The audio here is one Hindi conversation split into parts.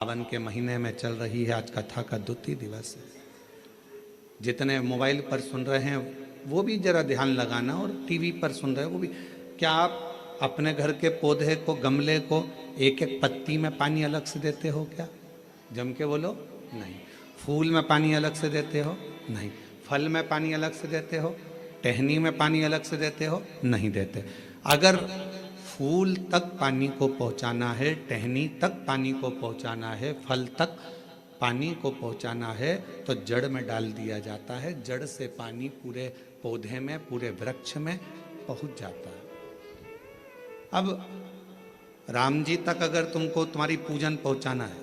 सावन के महीने में चल रही है। आज कथा का द्वितीय दिवस है। जितने मोबाइल पर सुन रहे हैं वो भी जरा ध्यान लगाना, और टीवी पर सुन रहे हैं वो भी। क्या आप अपने घर के पौधे को, गमले को एक एक पत्ती में पानी अलग से देते हो? क्या जम के बोलो? नहीं। फूल में पानी अलग से देते हो? नहीं। फल में पानी अलग से देते हो? टहनी में पानी अलग से देते हो? नहीं देते। अगर फूल तक पानी को पहुंचाना है, टहनी तक पानी को पहुंचाना है, फल तक पानी को पहुंचाना है, तो जड़ में डाल दिया जाता है। जड़ से पानी पूरे पौधे में, पूरे वृक्ष में पहुंच जाता है। अब राम जी तक अगर तुमको तुम्हारी पूजन पहुंचाना है,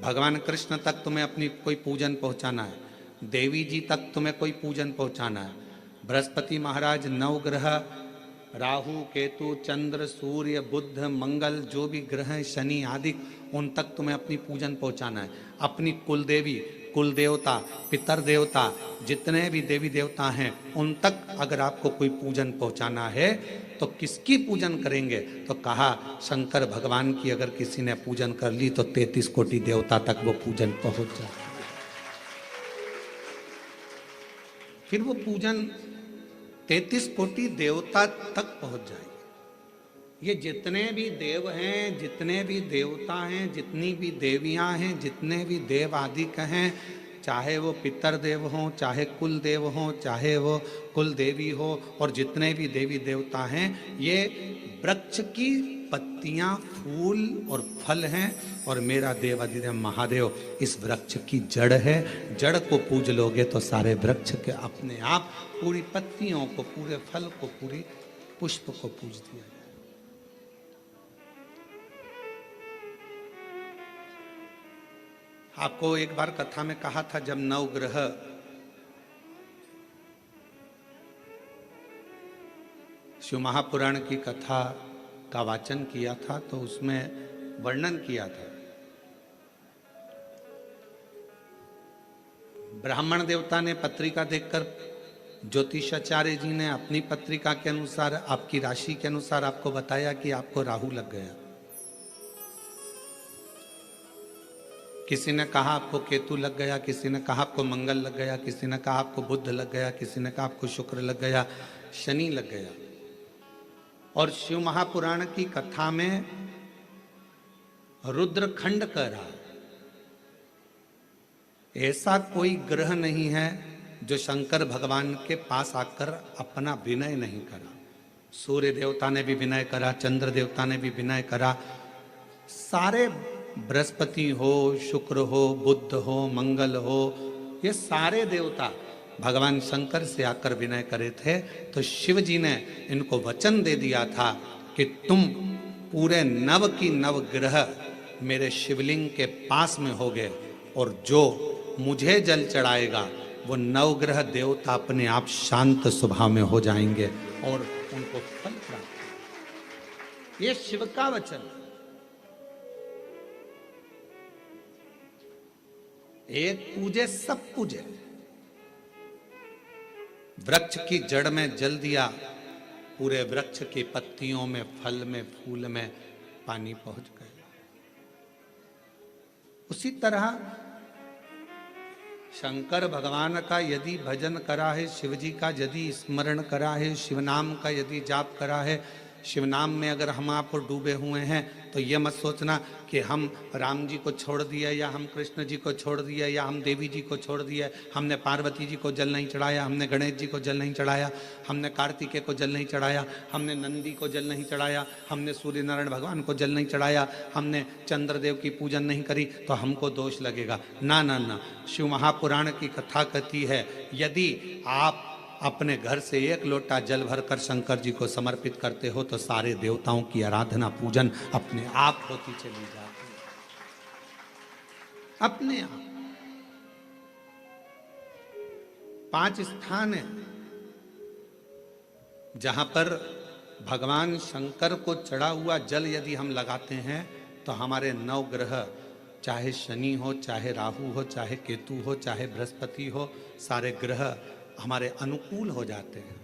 भगवान कृष्ण तक तुम्हें अपनी कोई पूजन पहुंचाना है, देवी जी तक तुम्हें कोई पूजन पहुंचाना है, बृहस्पति महाराज, नवग्रह, राहु, केतु, चंद्र, सूर्य, बुध, मंगल, जो भी ग्रह हैं, शनि आदि, उन तक तुम्हें अपनी पूजन पहुंचाना है। अपनी कुल देवी, कुल देवता, पितर देवता, जितने भी देवी देवता हैं, उन तक अगर आपको कोई पूजन पहुंचाना है तो किसकी पूजन करेंगे? तो कहा शंकर भगवान की अगर किसी ने पूजन कर ली तो 33 कोटि देवता तक वो पूजन पहुंच जाए। फिर वो पूजन 33 कोटि देवता तक पहुंच जाएगी। ये जितने भी देव हैं, जितने भी देवता हैं, जितनी भी देवियां हैं, जितने भी देव आदि हैं, चाहे वो पितर देव हों, चाहे कुल देव हों, चाहे वो कुल देवी हो, और जितने भी देवी देवता हैं, ये वृक्ष की पत्तियां, फूल और फल हैं। और मेरा देवाधिदेव महादेव इस वृक्ष की जड़ है। जड़ को पूज लोगे तो सारे वृक्ष के अपने आप पूरी पत्तियों को, पूरे फल को, पूरी पुष्प को पूज दिया जाए। आपको एक बार कथा में कहा था, जब नवग्रह शिव महापुराण की कथा का वाचन किया था तो उसमें वर्णन किया था। ब्राह्मण देवता ने पत्रिका देखकर ज्योतिषाचार्य जी ने अपनी पत्रिका के अनुसार, आपकी राशि के अनुसार आपको बताया कि आपको राहु लग गया। किसी ने कहा आपको केतु लग गया, किसी ने कहा आपको मंगल लग गया, किसी ने कहा आपको बुध लग गया, किसी ने कहा आपको शुक्र लग गया, शनि लग गया। और शिव महापुराण की कथा में रुद्रखंड कह रहा है, ऐसा कोई ग्रह नहीं है जो शंकर भगवान के पास आकर अपना विनय नहीं करा। सूर्य देवता ने भी विनय करा, चंद्र देवता ने भी विनय करा, सारे बृहस्पति हो, शुक्र हो, बुध हो, मंगल हो, ये सारे देवता भगवान शंकर से आकर विनय करे थे। तो शिव जी ने इनको वचन दे दिया था कि तुम पूरे नव की नव ग्रह मेरे शिवलिंग के पास में होगे, और जो मुझे जल चढ़ाएगा वो नवग्रह देवता अपने आप शांत स्वभाव में हो जाएंगे और उनको फल प्राप्त। ये शिव का वचन। एक पूजे सब पूजे। वृक्ष की जड़ में जल दिया, पूरे वृक्ष की पत्तियों में, फल में, फूल में पानी पहुंच गया। उसी तरह शंकर भगवान का यदि भजन करा है, शिव जी का यदि स्मरण करा है, शिव नाम का यदि जाप करा है, शिव नाम में अगर हम आप डूबे हुए हैं, तो ये मत सोचना कि हम राम जी को छोड़ दिया, या हम कृष्ण जी को छोड़ दिया, या हम देवी जी को छोड़ दिया, हमने पार्वती जी को जल नहीं चढ़ाया, हमने गणेश जी को जल नहीं चढ़ाया, हमने कार्तिकेय को जल नहीं चढ़ाया, हमने नंदी को जल नहीं चढ़ाया, हमने सूर्य नारायण भगवान को जल नहीं चढ़ाया, हमने चंद्रदेव की पूजन नहीं करी, तो हमको दोष लगेगा। ना ना ना, शिव महापुराण की कथा कहती है, यदि आप अपने घर से एक लोटा जल भरकर शंकर जी को समर्पित करते हो तो सारे देवताओं की आराधना, पूजन अपने आप होती चली जाती है, अपने आप। 5 स्थान है जहां पर भगवान शंकर को चढ़ा हुआ जल यदि हम लगाते हैं तो हमारे 9 ग्रह, चाहे शनि हो, चाहे राहु हो, चाहे केतु हो, चाहे बृहस्पति हो, सारे ग्रह हमारे अनुकूल हो जाते हैं।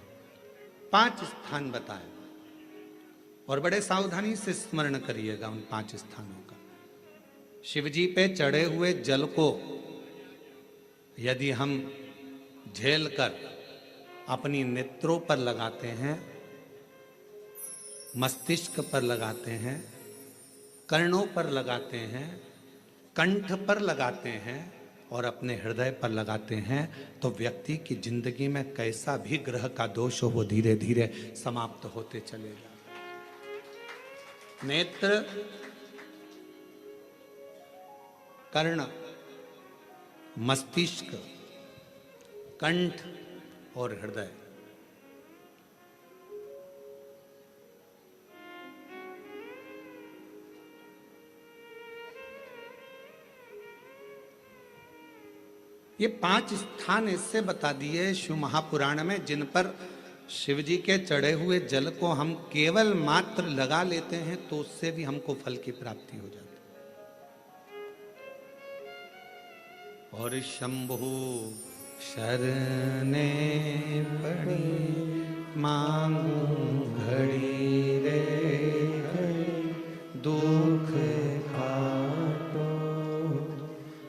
5 स्थान बताए, और बड़े सावधानी से स्मरण करिएगा उन 5 स्थानों का। शिवजी पे चढ़े हुए जल को यदि हम झेल कर अपनी नेत्रों पर लगाते हैं, मस्तिष्क पर लगाते हैं, कर्णों पर लगाते हैं, कंठ पर लगाते हैं और अपने हृदय पर लगाते हैं, तो व्यक्ति की जिंदगी में कैसा भी ग्रह का दोष हो वो धीरे धीरे समाप्त होते चलेगा। नेत्र, कर्ण, मस्तिष्क, कंठ और हृदय, ये 5 स्थान इससे बता दिए शिव महापुराण में जिन पर शिव जी के चढ़े हुए जल को हम केवल मात्र लगा लेते हैं तो उससे भी हमको फल की प्राप्ति हो जाती है। और शंभु शरणे पड़ी मांगू घड़ी रे दुख काटो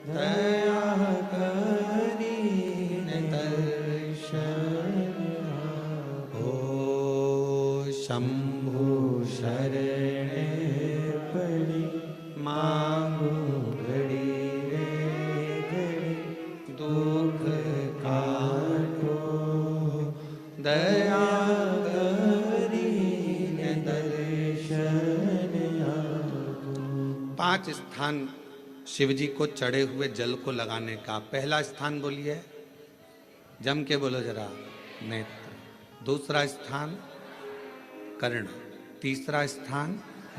दया करी दर्शन हो। शंभु शरणे पड़ी मांगू घड़ी दुख काटो दया करी दर्शन आगो। 5 स्थान शिव जी को चढ़े हुए जल को लगाने का। पहला स्थान बोलिए, जम के बोलो जरा, नेत्र। दूसरा स्थान कर्ण, तीसरा स्थान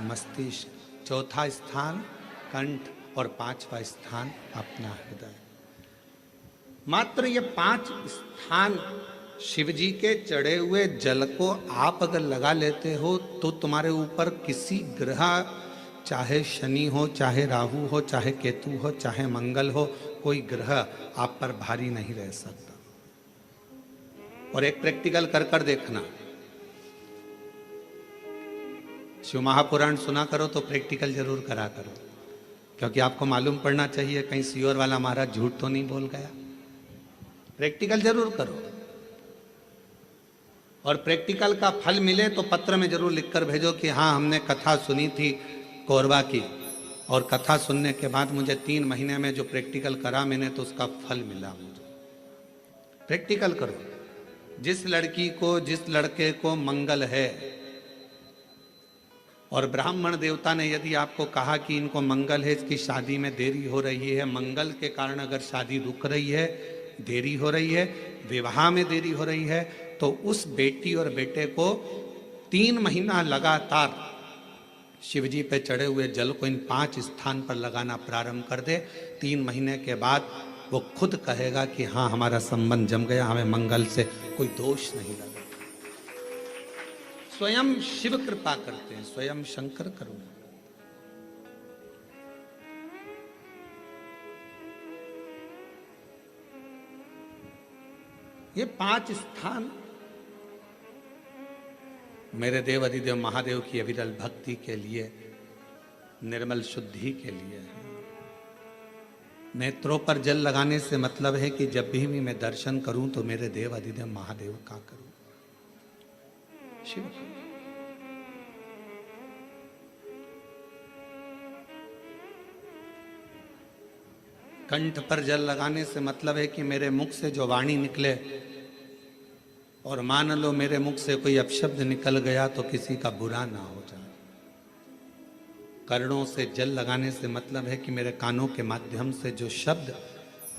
मस्तिष्क, चौथा स्थान कंठ और 5वां स्थान अपना हृदय। मात्र ये 5 स्थान शिव जी के चढ़े हुए जल को आप अगर लगा लेते हो तो तुम्हारे ऊपर किसी ग्रह, चाहे शनि हो, चाहे राहु हो, चाहे केतु हो, चाहे मंगल हो, कोई ग्रह आप पर भारी नहीं रह सकता। और एक प्रैक्टिकल कर कर देखना, शिव महापुराण सुना करो तो प्रैक्टिकल जरूर करा करो, क्योंकि आपको मालूम पड़ना चाहिए कहीं सियोर वाला महाराज झूठ तो नहीं बोल गया। प्रैक्टिकल जरूर करो और प्रैक्टिकल का फल मिले तो पत्र में जरूर लिखकर भेजो कि हाँ हमने कथा सुनी थी कोरबा की, और कथा सुनने के बाद मुझे 3 महीने में जो प्रैक्टिकल करा मैंने तो उसका फल मिला मुझे। प्रैक्टिकल करो। जिस लड़की को, जिस लड़के को मंगल है और ब्राह्मण देवता ने यदि आपको कहा कि इनको मंगल है, इसकी शादी में देरी हो रही है, मंगल के कारण अगर शादी रुक रही है, देरी हो रही है, विवाह में देरी हो रही है, तो उस बेटी और बेटे को 3 महीना लगातार शिवजी पे चढ़े हुए जल को इन 5 स्थान पर लगाना प्रारंभ कर दे। 3 महीने के बाद वो खुद कहेगा कि हाँ हमारा संबंध जम गया, हमें मंगल से कोई दोष नहीं लगा। स्वयं शिव कृपा करते हैं, स्वयं शंकर करुणा। ये 5 स्थान मेरे देव अधिदेव महादेव की अविरल भक्ति के लिए, निर्मल शुद्धि के लिए है। नेत्रों पर जल लगाने से मतलब है कि जब भी मैं दर्शन करूं तो मेरे देव अधिदेव महादेव का करूं, शिव। कंठ पर जल लगाने से मतलब है कि मेरे मुख से जो वाणी निकले, और मान लो मेरे मुख से कोई अपशब्द निकल गया तो किसी का बुरा ना हो जाए। कर्णों से जल लगाने से मतलब है कि मेरे कानों के माध्यम से जो शब्द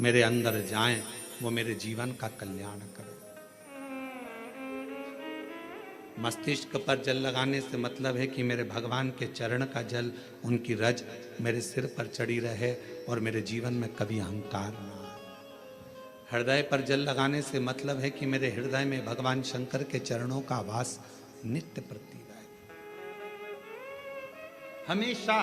मेरे अंदर जाएं वो मेरे जीवन का कल्याण करें। मस्तिष्क पर जल लगाने से मतलब है कि मेरे भगवान के चरण का जल, उनकी रज मेरे सिर पर चढ़ी रहे और मेरे जीवन में कभी अहंकार ना आए। हृदय पर जल लगाने से मतलब है कि मेरे हृदय में भगवान शंकर के चरणों का वास नित्य प्रति रहे, हमेशा।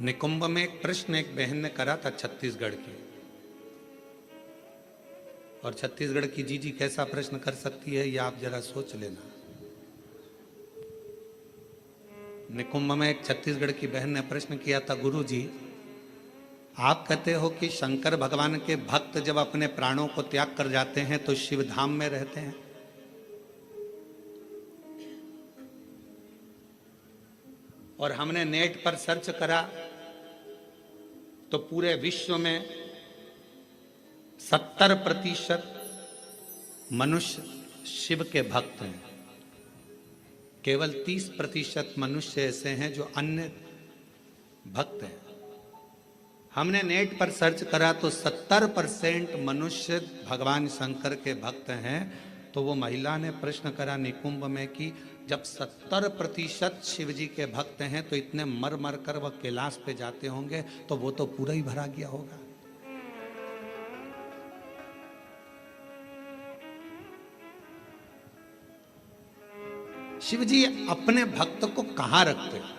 निकुंभ में एक प्रश्न एक बहन ने करा था छत्तीसगढ़ की, और छत्तीसगढ़ की जीजी कैसा प्रश्न कर सकती है ये आप जरा सोच लेना। निकुंभ में एक छत्तीसगढ़ की बहन ने प्रश्न किया था, गुरु जी आप कहते हो कि शंकर भगवान के भक्त जब अपने प्राणों को त्याग कर जाते हैं तो शिव धाम में रहते हैं। और हमने नेट पर सर्च करा तो पूरे विश्व में 70% मनुष्य शिव के भक्त हैं, केवल 30% मनुष्य ऐसे हैं जो अन्य भक्त हैं। हमने नेट पर सर्च करा तो 70% मनुष्य भगवान शंकर के भक्त हैं। तो वो महिला ने प्रश्न करा निकुंभ में कि जब 70% शिव जी के भक्त हैं तो इतने मर मर कर वह कैलाश पे जाते होंगे तो वो तो पूरा ही भरा गया होगा। शिव जी अपने भक्त को कहां रखते हैं?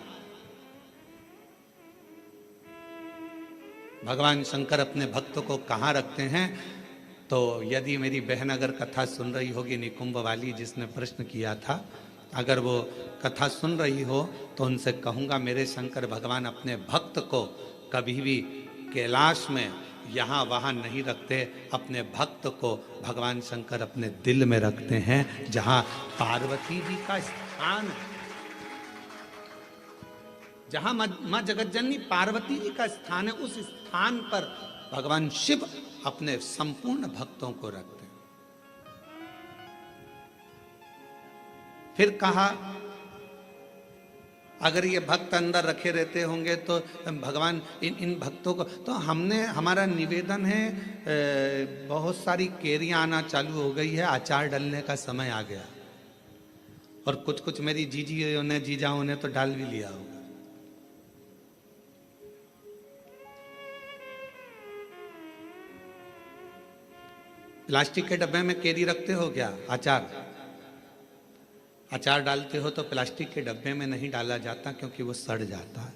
भगवान शंकर अपने भक्त को कहां रखते हैं? तो यदि मेरी बहन अगर कथा सुन रही होगी, निकुंभ वाली जिसने प्रश्न किया था, अगर वो कथा सुन रही हो तो उनसे कहूँगा मेरे शंकर भगवान अपने भक्त को कभी भी कैलाश में यहाँ वहाँ नहीं रखते। अपने भक्त को भगवान शंकर अपने दिल में रखते हैं, जहाँ पार्वती जी का स्थान है, जहाँ माँ जगतजननी पार्वती जी का स्थान है, उस स्थान पर भगवान शिव अपने संपूर्ण भक्तों को रखते हैं। फिर कहा अगर ये भक्त अंदर रखे रहते होंगे तो भगवान इन भक्तों को, तो हमारा निवेदन है, बहुत सारी केरियां आना चालू हो गई है, अचार डालने का समय आ गया। और कुछ कुछ मेरी जीजाओं ने तो डाल भी लिया होगा। प्लास्टिक के डब्बे में केरी रखते हो क्या? अचार डालते हो तो प्लास्टिक के डब्बे में नहीं डाला जाता क्योंकि वो सड़ जाता है।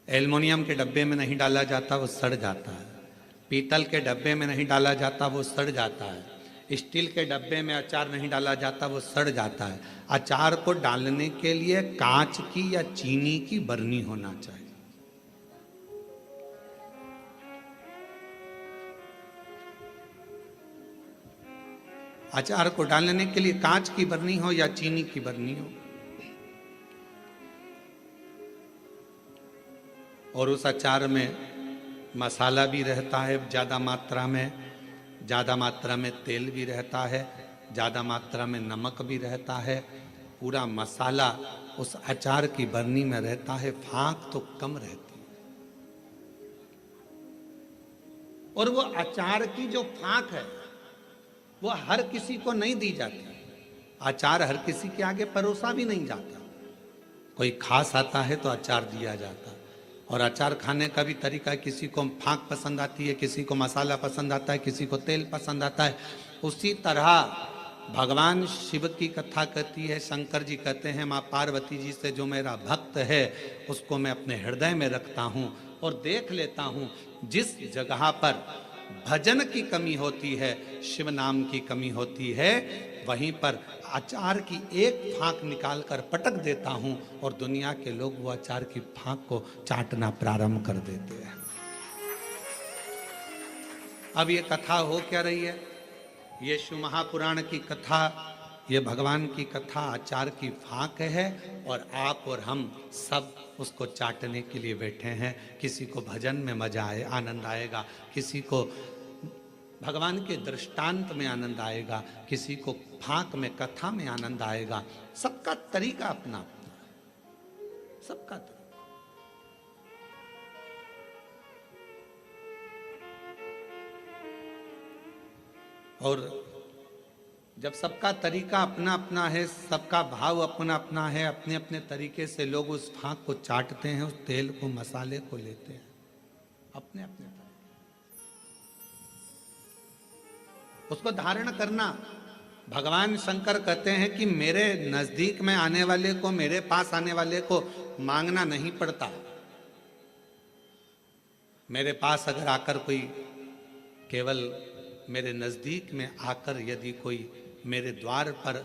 एल्युमिनियम के डब्बे में नहीं डाला जाता, वो सड़ जाता है। पीतल के डब्बे में नहीं डाला जाता, वो सड़ जाता है। स्टील के डब्बे में अचार नहीं डाला जाता, वो सड़ जाता है। अचार को डालने के लिए कांच की या चीनी की बरनी होना चाहिए। अचार को डालने के लिए कांच की बरनी हो या चीनी की बरनी हो, और उस अचार में मसाला भी रहता है ज़्यादा मात्रा में तेल भी रहता है, ज़्यादा मात्रा में नमक भी रहता है। पूरा मसाला उस अचार की बरनी में रहता है, फाँक तो कम रहती है। और वो अचार की जो फाँक है वो हर किसी को नहीं दी जाती। अचार हर किसी के आगे परोसा भी नहीं जाता। कोई खास आता है तो अचार दिया जाता। और अचार खाने का भी तरीका है, किसी को फाँक पसंद आती है, किसी को मसाला पसंद आता है, किसी को तेल पसंद आता है। उसी तरह भगवान शिव की कथा कहती है, शंकर जी कहते हैं माँ पार्वती जी से जो मेरा भक्त है उसको मैं अपने हृदय में रखता हूँ और देख लेता हूँ जिस जगह पर भजन की कमी होती है, शिव नाम की कमी होती है, वहीं पर अचार की एक फाँक निकाल कर पटक देता हूं और दुनिया के लोग वो अचार की फाँक को चाटना प्रारंभ कर देते हैं। अब ये कथा हो क्या रही है? ये शिव महापुराण की कथा, ये भगवान की कथा अचार की फाँक है और आप और हम सब उसको चाटने के लिए बैठे हैं। किसी को भजन में मजा आए, आनंद आएगा, किसी को भगवान के दृष्टांत में आनंद आएगा, किसी को फाँक में, कथा में आनंद आएगा। सबका तरीका अपना अपना, सबका तरीका। और जब सबका तरीका अपना अपना है, सबका भाव अपना अपना है, अपने अपने तरीके से लोग उस फाँक को चाटते हैं, उस तेल को, मसाले को लेते हैं अपने अपने तरीके। उसको धारण करना, भगवान शंकर कहते हैं कि मेरे नजदीक में आने वाले को, मेरे पास आने वाले को मांगना नहीं पड़ता। मेरे पास अगर आकर कोई, केवल मेरे नजदीक में आकर यदि कोई मेरे द्वार पर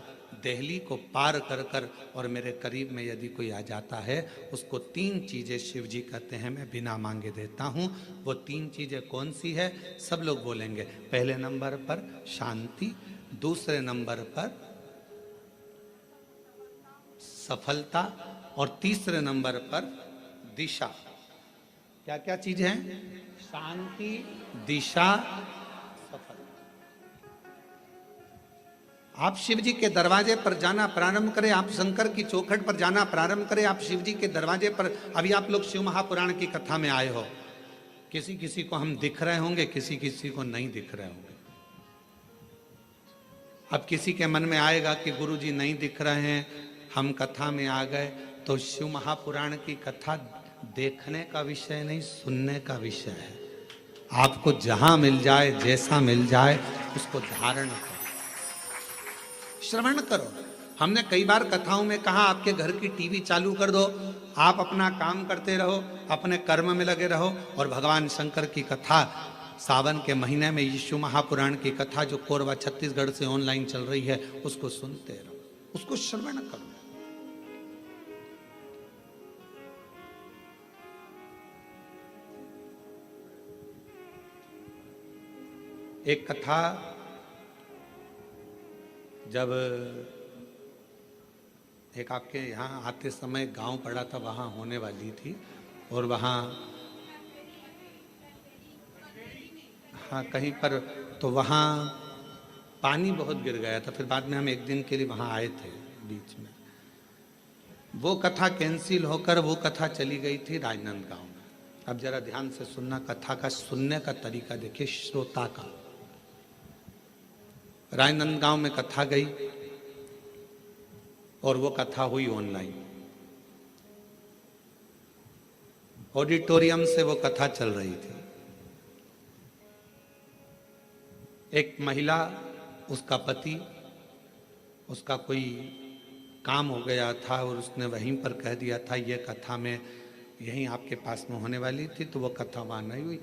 देहली को पार कर कर और मेरे करीब में यदि कोई आ जाता है, उसको 3 चीज़ें शिव जी कहते हैं मैं बिना मांगे देता हूँ। वो 3 चीज़ें कौन सी है? सब लोग बोलेंगे। पहले नंबर पर शांति, दूसरे नंबर पर सफलता और तीसरे नंबर पर दिशा। क्या क्या चीज है? शांति, दिशा, सफलता। आप शिव जी के दरवाजे पर जाना प्रारंभ करें, आप शंकर की चौखट पर जाना प्रारंभ करें, आप शिव जी के दरवाजे पर। अभी आप लोग शिव महापुराण की कथा में आए हो, किसी किसी को हम दिख रहे होंगे, किसी किसी को नहीं दिख रहे होंगे। अब किसी के मन में आएगा कि गुरु जी नहीं दिख रहे हैं, हम कथा में आ गए, तो शिव महापुराण की कथा देखने का विषय नहीं, सुनने का विषय है। आपको जहां मिल जाए, जैसा मिल जाए, उसको धारण करो, श्रवण करो। हमने कई बार कथाओं में कहा, आपके घर की टीवी चालू कर दो, आप अपना काम करते रहो, अपने कर्म में लगे रहो, और भगवान शंकर की कथा सावन के महीने में यीशु महापुराण की कथा जो कोरबा छत्तीसगढ़ से ऑनलाइन चल रही है, उसको सुनते रहो, उसको श्रवण करो। एक कथा जब एक आपके यहाँ आते समय गांव पड़ा था, वहाँ होने वाली थी, और वहाँ हाँ कहीं पर, तो वहाँ पानी बहुत गिर गया था। फिर बाद में हम एक दिन के लिए वहाँ आए थे बीच में। वो कथा कैंसिल होकर वो कथा चली गई थी राजनांदगांव में। अब जरा ध्यान से सुनना, कथा का सुनने का तरीका देखिए श्रोता का। राजनांदगांव में कथा गई और वो कथा हुई ऑनलाइन, ऑडिटोरियम से वो कथा चल रही थी। एक महिला, उसका पति, उसका कोई काम हो गया था और उसने वहीं पर कह दिया था ये कथा में यहीं आपके पास में होने वाली थी, तो वो कथा वहां नहीं हुई।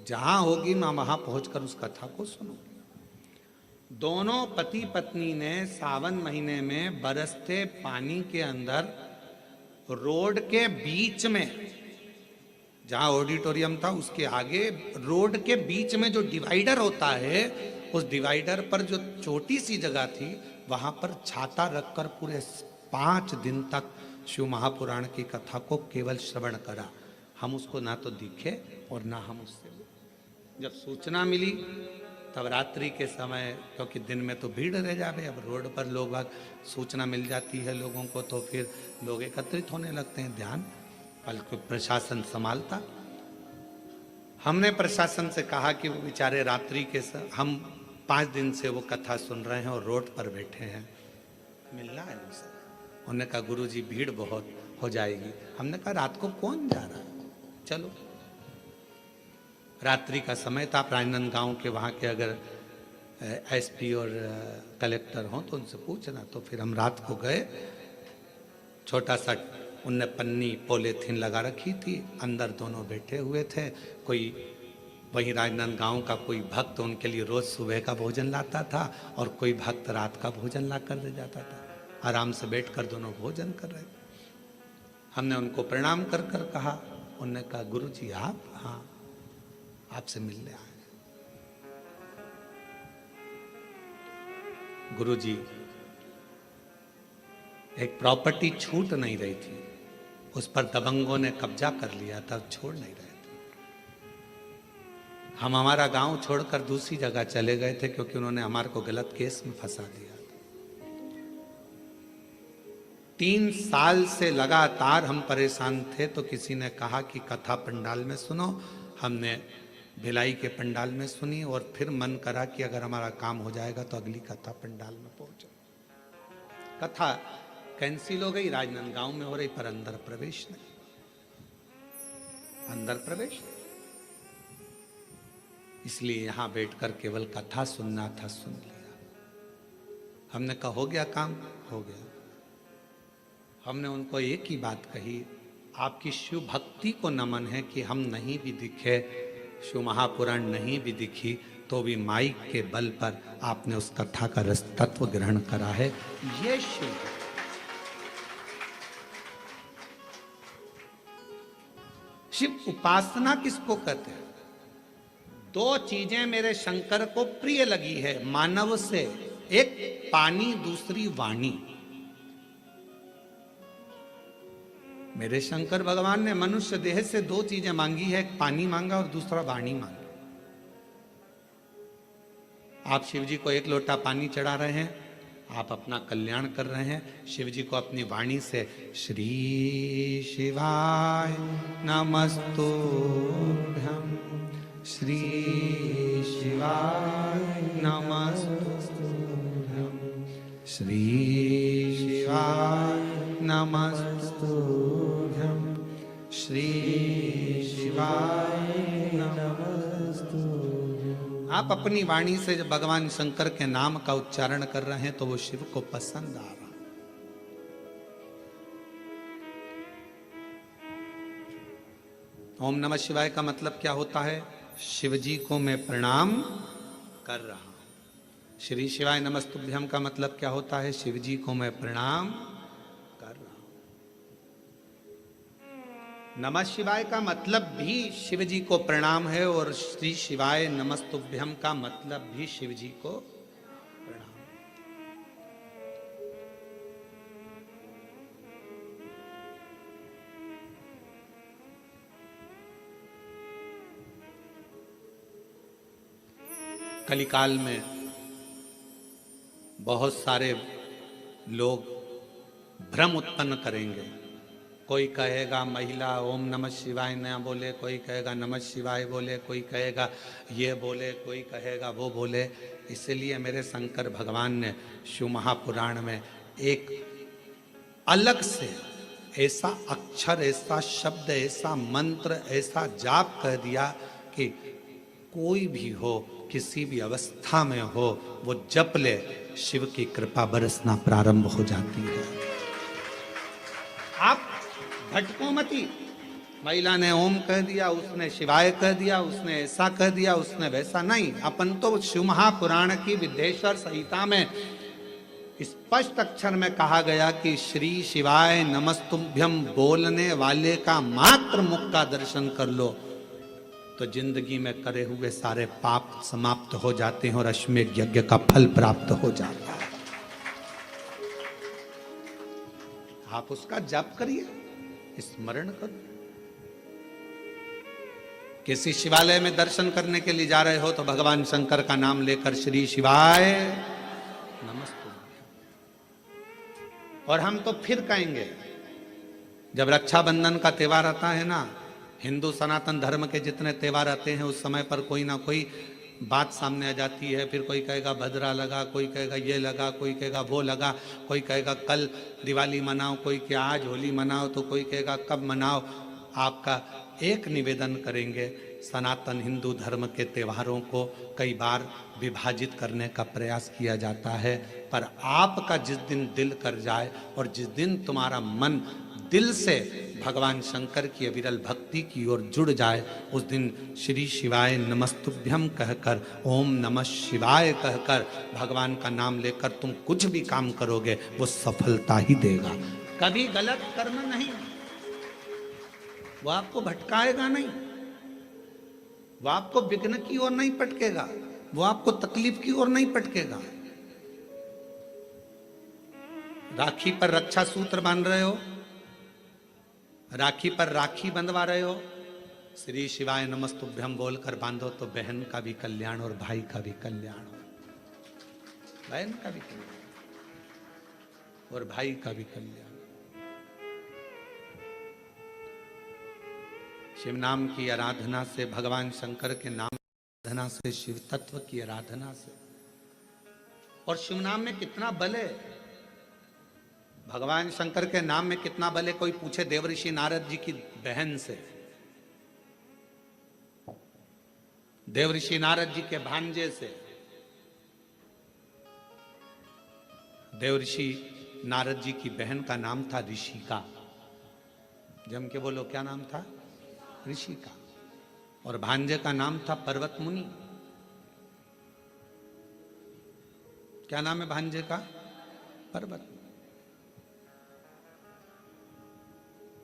जहां होगी मैं वहां पहुंचकर उस कथा को सुनूंगी। दोनों पति पत्नी ने सावन महीने में बरसते पानी के अंदर रोड के बीच में, जहां ऑडिटोरियम था उसके आगे रोड के बीच में जो डिवाइडर होता है, उस डिवाइडर पर जो छोटी सी जगह थी, वहां पर छाता रखकर पूरे 5 दिन तक शिव महापुराण की कथा को केवल श्रवण करा। हम उसको ना तो दिखे और ना हम उससे, जब सूचना मिली तब रात्रि के समय, क्योंकि दिन में तो भीड़ रह जावे, अब रोड पर लोग बाग सूचना मिल जाती है लोगों को, तो फिर लोग एकत्रित होने लगते हैं, ध्यान बल्कि प्रशासन संभालता। हमने प्रशासन से कहा कि वो बेचारे रात्रि के हम 5 दिन से वो कथा सुन रहे हैं और रोड पर बैठे हैं, मिलना है उनसे। उन्होंने कहा गुरुजी भीड़ बहुत हो जाएगी। हमने कहा रात को कौन जा रहा है, चलो। रात्रि का समय था। राजनांदगांव के वहाँ के अगर एसपी और कलेक्टर हों तो उनसे पूछना। तो फिर हम रात को गए। छोटा सा उनने पन्नी पॉलीथीन लगा रखी थी, अंदर दोनों बैठे हुए थे। कोई वहीं राजनांदगांव का कोई भक्त उनके लिए रोज सुबह का भोजन लाता था और कोई भक्त रात का भोजन ला कर दे जाता था। आराम से बैठकर दोनों भोजन कर रहे थे। हमने उनको प्रणाम कर कर कहा। उनने कहा गुरुजी आप? हाँ, आपसे मिलने आए। गुरुजी, एक प्रॉपर्टी छूट नहीं रही थी, उस पर दबंगों ने कब्जा कर लिया था, छोड़ नहीं रहे थे। हम हमारा गांव छोड़कर दूसरी जगह चले गए थे क्योंकि उन्होंने हमारे को गलत केस में फंसा दिया था। 3 साल से लगातार हम परेशान थे, तो किसी ने कहा कि कथा पंडाल में सुनो। हमने भिलाई के पंडाल में सुनी और फिर मन करा कि अगर हमारा काम हो जाएगा तो अगली कथा पंडाल में पहुंचे। कथा कैंसिल हो गई, राजनांदगांव में हो रही, पर अंदर प्रवेश नहीं, अंदर प्रवेश नहीं। इसलिए यहां बैठकर केवल कथा सुनना था, सुन लिया। हमने कहा हो गया काम, हो गया। हमने उनको एक ही बात कही, आपकी शिव भक्ति को नमन है कि हम नहीं भी दिखे, शिव महापुराण नहीं भी दिखी, तो भी माइक के बल पर आपने उस कथा का रस तत्व ग्रहण करा है। ये शिव शिव उपासना किसको कहते हैं? दो चीजें मेरे शंकर को प्रिय लगी है मानव से, एक पानी, दूसरी वाणी। मेरे शंकर भगवान ने मनुष्य देह से दो चीजें मांगी है, एक पानी मांगा और दूसरा वाणी मांगी। आप शिव जी को एक लोटा पानी चढ़ा रहे हैं, आप अपना कल्याण कर रहे हैं। शिव जी को अपनी वाणी से श्री शिवाय नमस्तुभ्यं, श्री शिवाय नमस्तुभ्यं, श्री शिवाय नमस्तुभ्यं, श्री शिवाय नमस्तुभ्यं। आप अपनी वाणी से जब भगवान शंकर के नाम का उच्चारण कर रहे हैं तो वो शिव को पसंद आ रहा। ओम नमः शिवाय का मतलब क्या होता है? शिव जी को मैं प्रणाम कर रहा हूं। श्री शिवाय नमस्तुभ्यम का मतलब क्या होता है? शिव जी को मैं प्रणाम कर रहा हूं। नमः शिवाय का मतलब भी शिव जी को प्रणाम है और श्री शिवाय नमस्तुभ्यम का मतलब भी शिव जी को प्रणाम। कलिकाल में बहुत सारे लोग भ्रम उत्पन्न करेंगे। कोई कहेगा महिला ओम नमः शिवाय न बोले, कोई कहेगा नमः शिवाय बोले, कोई कहेगा ये बोले, कोई कहेगा वो बोले। इसलिए मेरे शंकर भगवान ने शिव महापुराण में एक अलग से ऐसा अक्षर, ऐसा शब्द, ऐसा मंत्र, ऐसा जाप कह दिया कि कोई भी हो, किसी भी अवस्था में हो, वो जप ले, शिव की कृपा बरसना प्रारंभ हो जाती है। आप भटको मती। महिला ने ओम कह दिया, उसने शिवाय कह दिया, उसने ऐसा कह दिया, उसने वैसा नहीं। अपन तो शिव महापुराण की विद्येश्वर संहिता में स्पष्ट अक्षर में कहा गया कि श्री शिवाय नमस्तुभ्यम बोलने वाले का मात्र मुख का दर्शन कर लो तो जिंदगी में करे हुए सारे पाप समाप्त हो जाते हैं और अश्वमेध यज्ञ का फल प्राप्त हो जाता है। आप उसका जप करिए, स्मरण करो। किसी शिवालय में दर्शन करने के लिए जा रहे हो तो भगवान शंकर का नाम लेकर श्री शिवाय नमस्तुभ्यम। और हम तो फिर कहेंगे, जब रक्षाबंधन का त्योहार आता है ना, हिंदू सनातन धर्म के जितने त्योहार आते हैं उस समय पर कोई ना कोई बात सामने आ जाती है। फिर कोई कहेगा भद्रा लगा, कोई कहेगा ये लगा, कोई कहेगा वो लगा, कोई कहेगा कल दिवाली मनाओ, कोई कि आज होली मनाओ, तो कोई कहेगा कब मनाओ। आपका एक निवेदन करेंगे, सनातन हिंदू धर्म के त्योहारों को कई बार विभाजित करने का प्रयास किया जाता है, पर आपका जिस दिन दिल कर जाए और जिस दिन तुम्हारा मन दिल से भगवान शंकर की अविरल भक्ति की ओर जुड़ जाए, उस दिन श्री शिवाय नमस्तुभ्यम कहकर, ओम नमः शिवाय कहकर, भगवान का नाम लेकर तुम कुछ भी काम करोगे वो सफलता ही देगा। कभी गलत कर्म नहीं, वो आपको भटकाएगा नहीं, वो आपको विघ्न की ओर नहीं पटकेगा, वो आपको तकलीफ की ओर नहीं पटकेगा। राखी पर रक्षा सूत्र बांध रहे हो, राखी पर राखी बंधवा रहे हो, श्री शिवाय नमस्तुभ्यम बोलकर बांधो तो बहन का भी कल्याण और भाई का भी कल्याण हो, बहन का भी कल्याण और भाई का भी कल्याण। शिव नाम की आराधना से, भगवान शंकर के नाम आराधना से, शिव तत्व की आराधना से, और शिव नाम में कितना बल है, भगवान शंकर के नाम में कितना बल है। कोई पूछे देवऋषि नारद जी की बहन से, देवऋषि नारद जी के भांजे से। देवऋषि नारद जी की बहन का नाम था ऋषिका। जम के बोलो, क्या नाम था? ऋषिका। और भांजे का नाम था पर्वत मुनि। क्या नाम है भांजे का? पर्वत।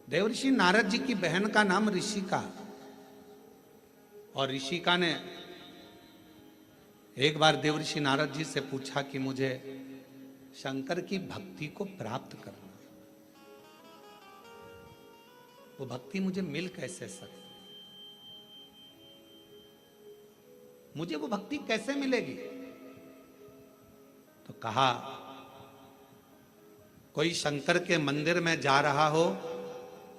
देवर्षि नारद जी की बहन का नाम ऋषिका, और ऋषिका ने एक बार देवर्षि नारद जी से पूछा कि मुझे शंकर की भक्ति को प्राप्त करना, वो भक्ति मुझे मिल कैसे सकती, मुझे वो भक्ति कैसे मिलेगी? तो कहा, कोई शंकर के मंदिर में जा रहा हो,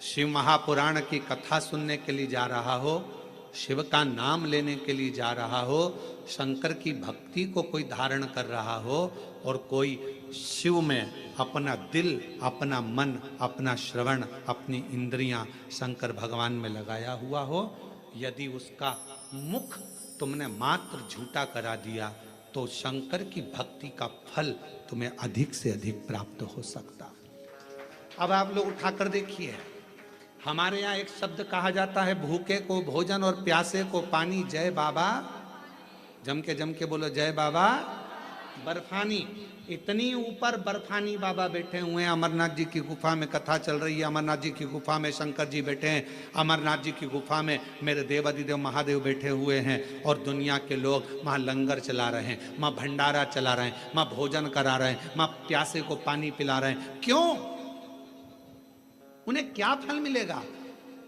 शिव महापुराण की कथा सुनने के लिए जा रहा हो, शिव का नाम लेने के लिए जा रहा हो, शंकर की भक्ति को कोई धारण कर रहा हो, और कोई शिव में अपना दिल, अपना मन, अपना श्रवण, अपनी इंद्रियां शंकर भगवान में लगाया हुआ हो, यदि उसका मुख तुमने मात्र झूठा करा दिया तो शंकर की भक्ति का फल तुम्हें अधिक से अधिक प्राप्त हो सकता। अब आप लोग उठाकर देखिए, हमारे यहाँ एक शब्द कहा जाता है, भूखे को भोजन और प्यासे को पानी। जय बाबा, जम के बोलो जय बाबा। बर्फानी, इतनी ऊपर बर्फानी बाबा बैठे हुए हैं। अमरनाथ जी की गुफा में कथा चल रही है, अमरनाथ जी की गुफा में शंकर जी बैठे हैं, अमरनाथ जी की गुफा में मेरे देवादिदेव महादेव बैठे हुए हैं, और दुनिया के लोग वहाँ लंगर चला रहे हैं, वहाँ भंडारा चला रहे हैं, वहाँ भोजन करा रहे हैं, वहाँ प्यासे को पानी पिला रहे हैं। क्यों? उन्हें क्या फल मिलेगा?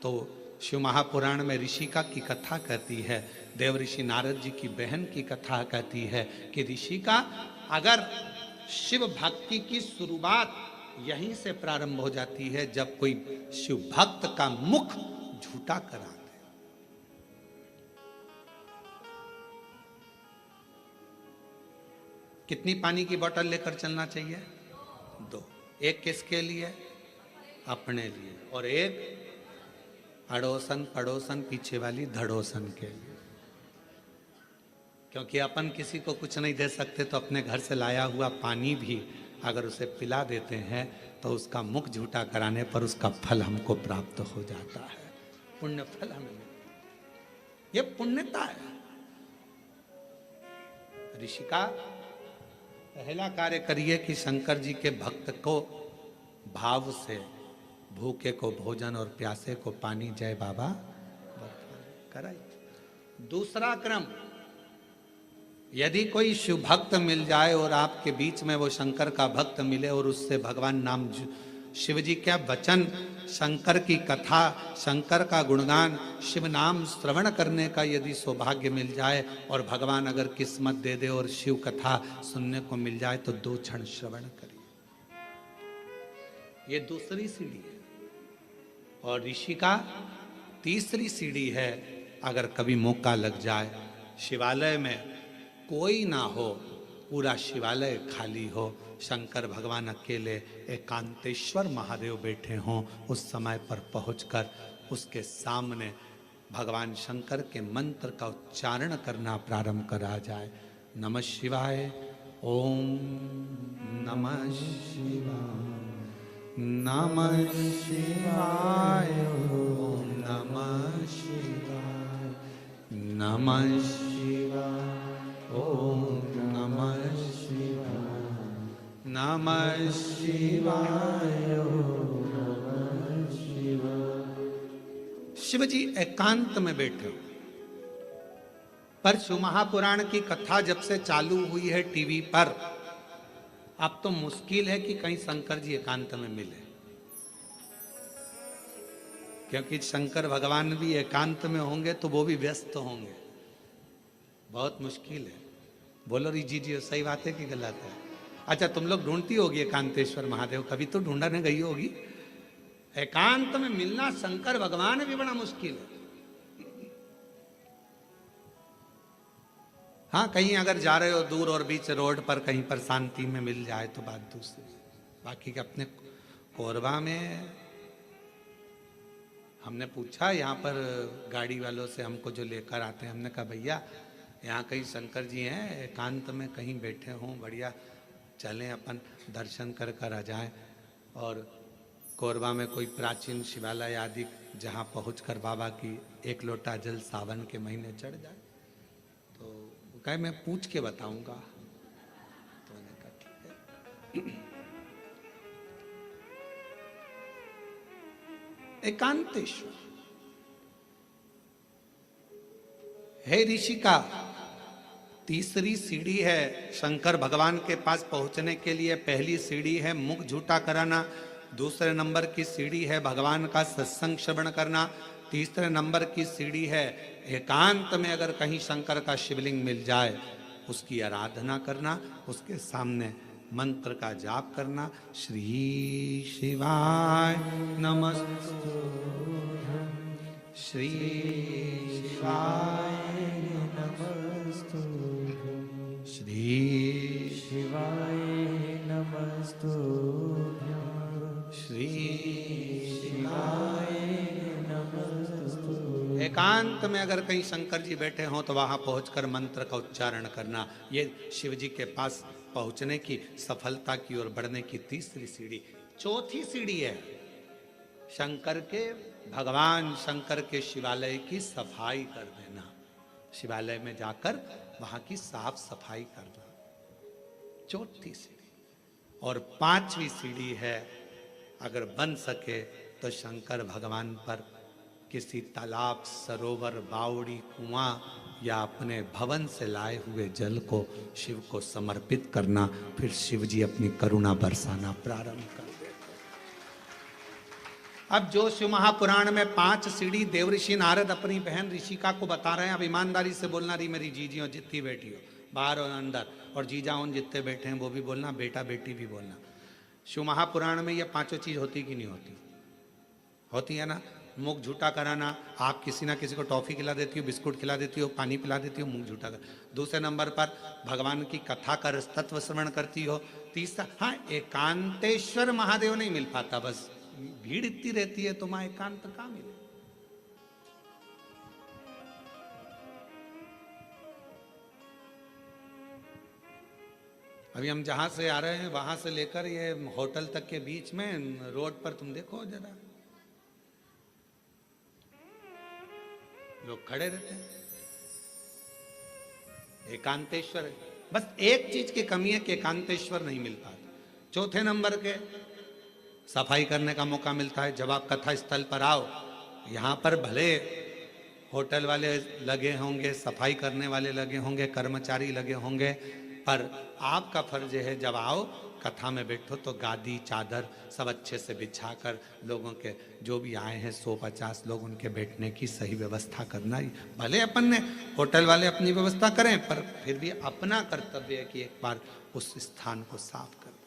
तो शिव महापुराण में ऋषिका की कथा कहती है, देव ऋषि नारद जी की बहन की कथा कहती है कि ऋषिका, अगर शिव भक्ति की शुरुआत यहीं से प्रारंभ हो जाती है जब कोई शिव भक्त का मुख झूठा करा दे। कितनी पानी की बोतल लेकर चलना चाहिए? 2। एक किसके लिए? अपने लिए, और एक अड़ोसन पड़ोसन पीछे वाली धड़ोसन के लिए। क्योंकि अपन किसी को कुछ नहीं दे सकते, तो अपने घर से लाया हुआ पानी भी अगर उसे पिला देते हैं तो उसका मुख झूठा कराने पर उसका फल हमको प्राप्त हो जाता है, पुण्य फल हमें मिलता है। ये पुण्यता है। ऋषिका, पहला कार्य करिए कि शंकर जी के भक्त को भाव से, भूखे को भोजन और प्यासे को पानी, जय बाबा कराइए। दूसरा क्रम, यदि कोई शिव भक्त मिल जाए और आपके बीच में वो शंकर का भक्त मिले और उससे भगवान नाम, शिव जी क्या वचन, शंकर की कथा, शंकर का गुणगान, शिव नाम श्रवण करने का यदि सौभाग्य मिल जाए, और भगवान अगर किस्मत दे दे और शिव कथा सुनने को मिल जाए, तो 2 क्षण श्रवण करिए। ये दूसरी सीढ़ी है। और ऋषि का तीसरी सीढ़ी है, अगर कभी मौका लग जाए, शिवालय में कोई ना हो, पूरा शिवालय खाली हो, शंकर भगवान अकेले एकांतेश्वर महादेव बैठे हों, उस समय पर पहुंचकर उसके सामने भगवान शंकर के मंत्र का उच्चारण करना प्रारंभ करा जाए। नमः शिवाय, ओम नमः शिवाय, नमः शिवाय, ओम नमः शिवाय, नमः शिवाय, ओम नमः शिवाय, नमः शिवाय, ओम नमः शिवाय। शिव जी एकांत में बैठे हो, पर शिव महापुराण की कथा जब से चालू हुई है टीवी पर, अब तो मुश्किल है कि कहीं शंकर जी एकांत में मिले, क्योंकि शंकर भगवान भी एकांत में होंगे तो वो भी व्यस्त होंगे, बहुत मुश्किल है। बोलो जी सही बात है कि गलत है? अच्छा, तुम लोग ढूंढती होगी एकांतेश्वर महादेव, कभी तो ढूंढने गई होगी। एकांत में मिलना शंकर भगवान भी बड़ा मुश्किल है। हाँ, कहीं अगर जा रहे हो दूर और बीच रोड पर, कहीं पर शांति में मिल जाए तो बात दूसरी। बाकी के अपने कोरबा में हमने पूछा, यहाँ पर गाड़ी वालों से हमको जो लेकर आते हैं, हमने कहा भैया यहाँ कहीं शंकर जी हैं एकांत में कहीं बैठे हों, बढ़िया चलें अपन दर्शन कर कर आ जाएं, और कोरबा में कोई प्राचीन शिवालय आदि जहाँ पहुँचकर बाबा की 1 लोटा जल सावन के महीने चढ़ जाए। तो कहे मैं पूछ के बताऊंगा। तो मैंने एकांतेश्वर। हे ऋषिका, तीसरी सीढ़ी है शंकर भगवान के पास पहुंचने के लिए। पहली सीढ़ी है मुख झूठा कराना, दूसरे नंबर की सीढ़ी है भगवान का सत्संग श्रवण करना, तीसरे नंबर की सीढ़ी है एकांत में अगर कहीं शंकर का शिवलिंग मिल जाए उसकी आराधना करना, उसके सामने मंत्र का जाप करना। श्री शिवाय नमस्तु, श्री शिवाय नमस्तु, श्री शिवाय नमस्तु, श्री शिवाय नमस्तु। एकांत में अगर कहीं शंकर जी बैठे हों तो वहां पहुंचकर मंत्र का उच्चारण करना। ये शिव जी के पास पहुंचने की, सफलता की ओर बढ़ने की तीसरी सीढ़ी। चौथी सीढ़ी है शंकर के, भगवान शंकर के शिवालय की सफाई कर देना। शिवालय में जाकर वहां की साफ सफाई करना, चौथी सीढ़ी। और पांचवी सीढ़ी है अगर बन सके तो शंकर भगवान पर किसी तालाब, सरोवर, बावड़ी, कुआं या अपने भवन से लाए हुए जल को शिव को समर्पित करना। फिर शिव जी अपनी करुणा बरसाना प्रारंभ कर देते। अब जो शिव महापुराण में 5 सीढ़ी देवऋषि नारद अपनी बहन ऋषिका को बता रहे हैं, अब ईमानदारी से बोलना रही मेरी जीजियों जितनी बेटी हो, बाहर और अंदर, और जीजाओं जितने बैठे हैं वो भी बोलना, बेटा बेटी भी बोलना। शिव महापुराण में ये 5 चीज होती कि नहीं होती? होती है ना। मुख झूठा कराना, आप किसी ना किसी को टॉफी खिला देती हो, बिस्कुट खिला देती हो, पानी पिला देती हो, मुख झूठा कर। दूसरे नंबर पर भगवान की कथा का तत्व श्रवण करती हो। तीसरा, हाँ, एकांतेश्वर महादेव नहीं मिल पाता, बस भीड़ इतनी रहती है तो मां एकांत कहाँ मिले। अभी हम जहां से आ रहे हैं वहां से लेकर ये होटल तक के बीच में रोड पर तुम देखो जरा, लोग खड़े रहते हैं। एकांतेश्वर है। बस एक चीज की कमी है कि एकांतेश्वर नहीं मिल पाता। चौथे नंबर के सफाई करने का मौका मिलता है जब आप कथा स्थल पर आओ। यहां पर भले होटल वाले लगे होंगे, सफाई करने वाले लगे होंगे, कर्मचारी लगे होंगे, पर आपका फर्ज है जब आओ कथा में बैठो तो गादी चादर सब अच्छे से बिछाकर लोगों के, जो भी आए हैं 100-50 लोग, उनके बैठने की सही व्यवस्था करना। भले अपन ने होटल वाले अपनी व्यवस्था करें, पर फिर भी अपना कर्तव्य है कि एक बार उस स्थान को साफ करना।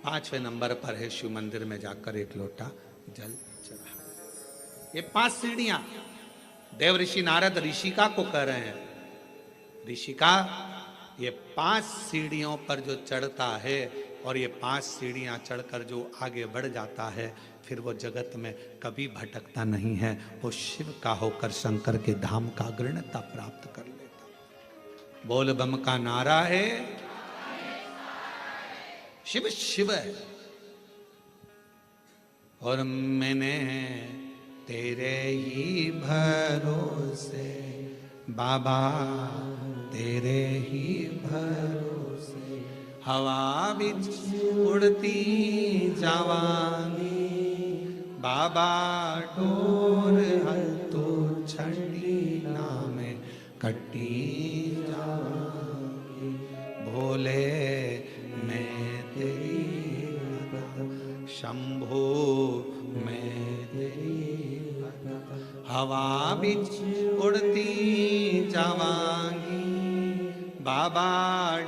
पांचवें नंबर पर है शिव मंदिर में जाकर एक लोटा जल चढ़ा। ये 5 सीढ़ियां देव ऋषि नारद ऋषिका को कह रहे हैं, ऋषिका ये 5 सीढ़ियों पर जो चढ़ता है और ये 5 सीढ़ियां चढ़कर जो आगे बढ़ जाता है, फिर वो जगत में कभी भटकता नहीं है। वो शिव का होकर शंकर के धाम का अग्रणता प्राप्त कर लेता। बोल बम का नारा है, शिव शिव है। और मैंने तेरे ही भरोसे बाबा, तेरे ही भरोसे हवा बिच उड़ती जावांगी बाबा, डोर हत्तू छड़ी नाम कट्टी जावांगी। भोले मैं तेरी भक्त, शंभो मैं तेरी भक्त, हवा बिच उड़ती जावांगी बाबा,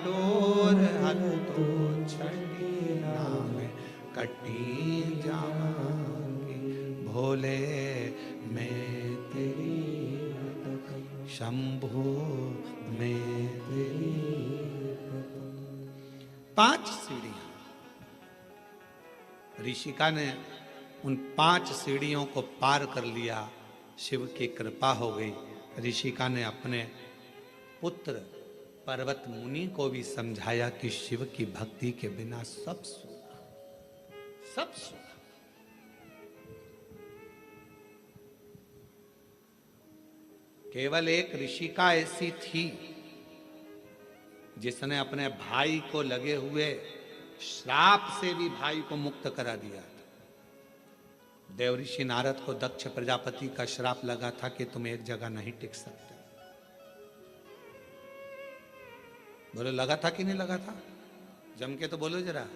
डोर हत्तू छड़ी नाम कट्टी जावांगी। भोले मैं तेरी भक्त, शंभो मैं तेरी भक्त। 5 सीढ़ियां ऋषिका ने उन 5 सीढ़ियों को पार कर लिया। शिव की कृपा हो गई। ऋषिका ने अपने पुत्र पर्वत मुनि को भी समझाया कि शिव की भक्ति के बिना सब सूखा, सब सूखा। केवल एक ऋषिका ऐसी थी जिसने अपने भाई को लगे हुए श्राप से भी भाई को मुक्त करा दिया था। देवऋषि नारद को दक्ष प्रजापति का श्राप लगा था कि तुम एक जगह नहीं टिक सकते। बोलो लगा था कि नहीं लगा था? जम के तो बोलो जरा,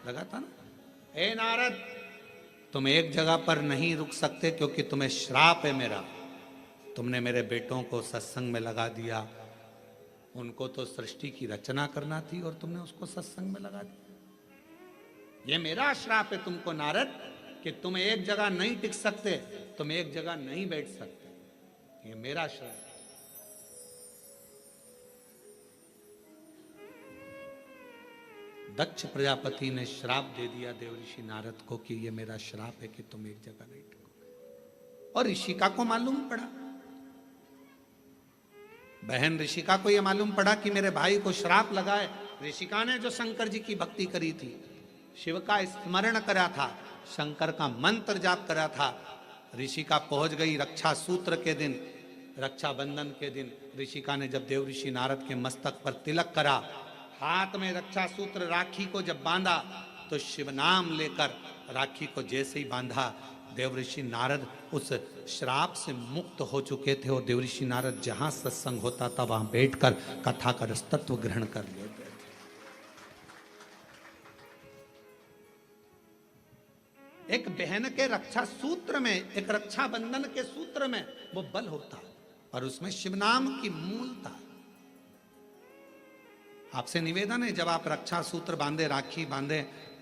लगा था ना? ए नारद, तुम एक जगह पर नहीं रुक सकते क्योंकि तुम्हें श्राप है मेरा। तुमने मेरे बेटों को सत्संग में लगा दिया। उनको तो सृष्टि की रचना करना थी और तुमने उसको सत्संग में लगा दिया। ये मेरा श्राप है तुमको नारद कि तुम एक जगह नहीं टिक सकते, तुम एक जगह नहीं बैठ सकते। ये मेरा श्राप। दक्ष प्रजापति ने श्राप दे दिया देवऋषि नारद को कि ये मेरा श्राप है कि तुम एक जगह नहीं टिकोगे। और ऋषिका को मालूम पड़ा, बहन ऋषिका को यह मालूम पड़ा कि मेरे भाई को श्राप लगा है। ऋषिका ने जो शंकर जी की भक्ति करी थी, शिव का स्मरण करा था, शंकर का मंत्र जाप करा था, ऋषिका पहुंच गई रक्षा सूत्र के दिन, रक्षाबंधन के दिन। ऋषिका ने जब देवऋषि नारद के मस्तक पर तिलक करा, हाथ में रक्षा सूत्र राखी को जब बांधा, तो शिव नाम लेकर राखी को जैसे ही बांधा, देवऋषि नारद उस श्राप से मुक्त हो चुके थे। और देवऋषि नारद जहां सत्संग होता था वहां बैठकर कथा का रसतत्व ग्रहण कर लेते थे। एक बहन के रक्षा सूत्र में, एक रक्षाबंधन के सूत्र में वो बल होता है, और उसमें शिव नाम की मूलता। आपसे निवेदन है, जब आप रक्षा सूत्र बांधे, राखी बांधे,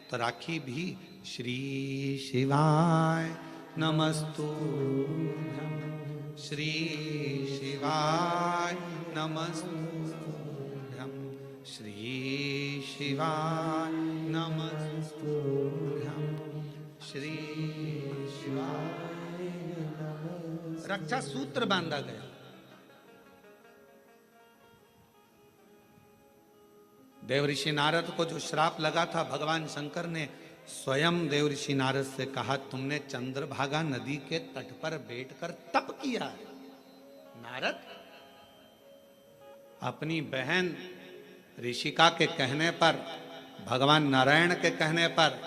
तो राखी भी श्री शिवाय नमस्तुभ्यं, श्री शिवाय नमस्तुभ्यं, श्री शिवाय नमस्तुभ्यं, श्री शिवाय नमस्तुभ्यं। रक्षा सूत्र बांधा गया। देवऋषि नारद को जो श्राप लगा था, भगवान शंकर ने स्वयं देवऋषि नारद से कहा, तुमने चंद्रभागा नदी के तट पर बैठकर तप किया है। नारद, अपनी बहन ऋषिका के कहने पर, भगवान नारायण के कहने पर,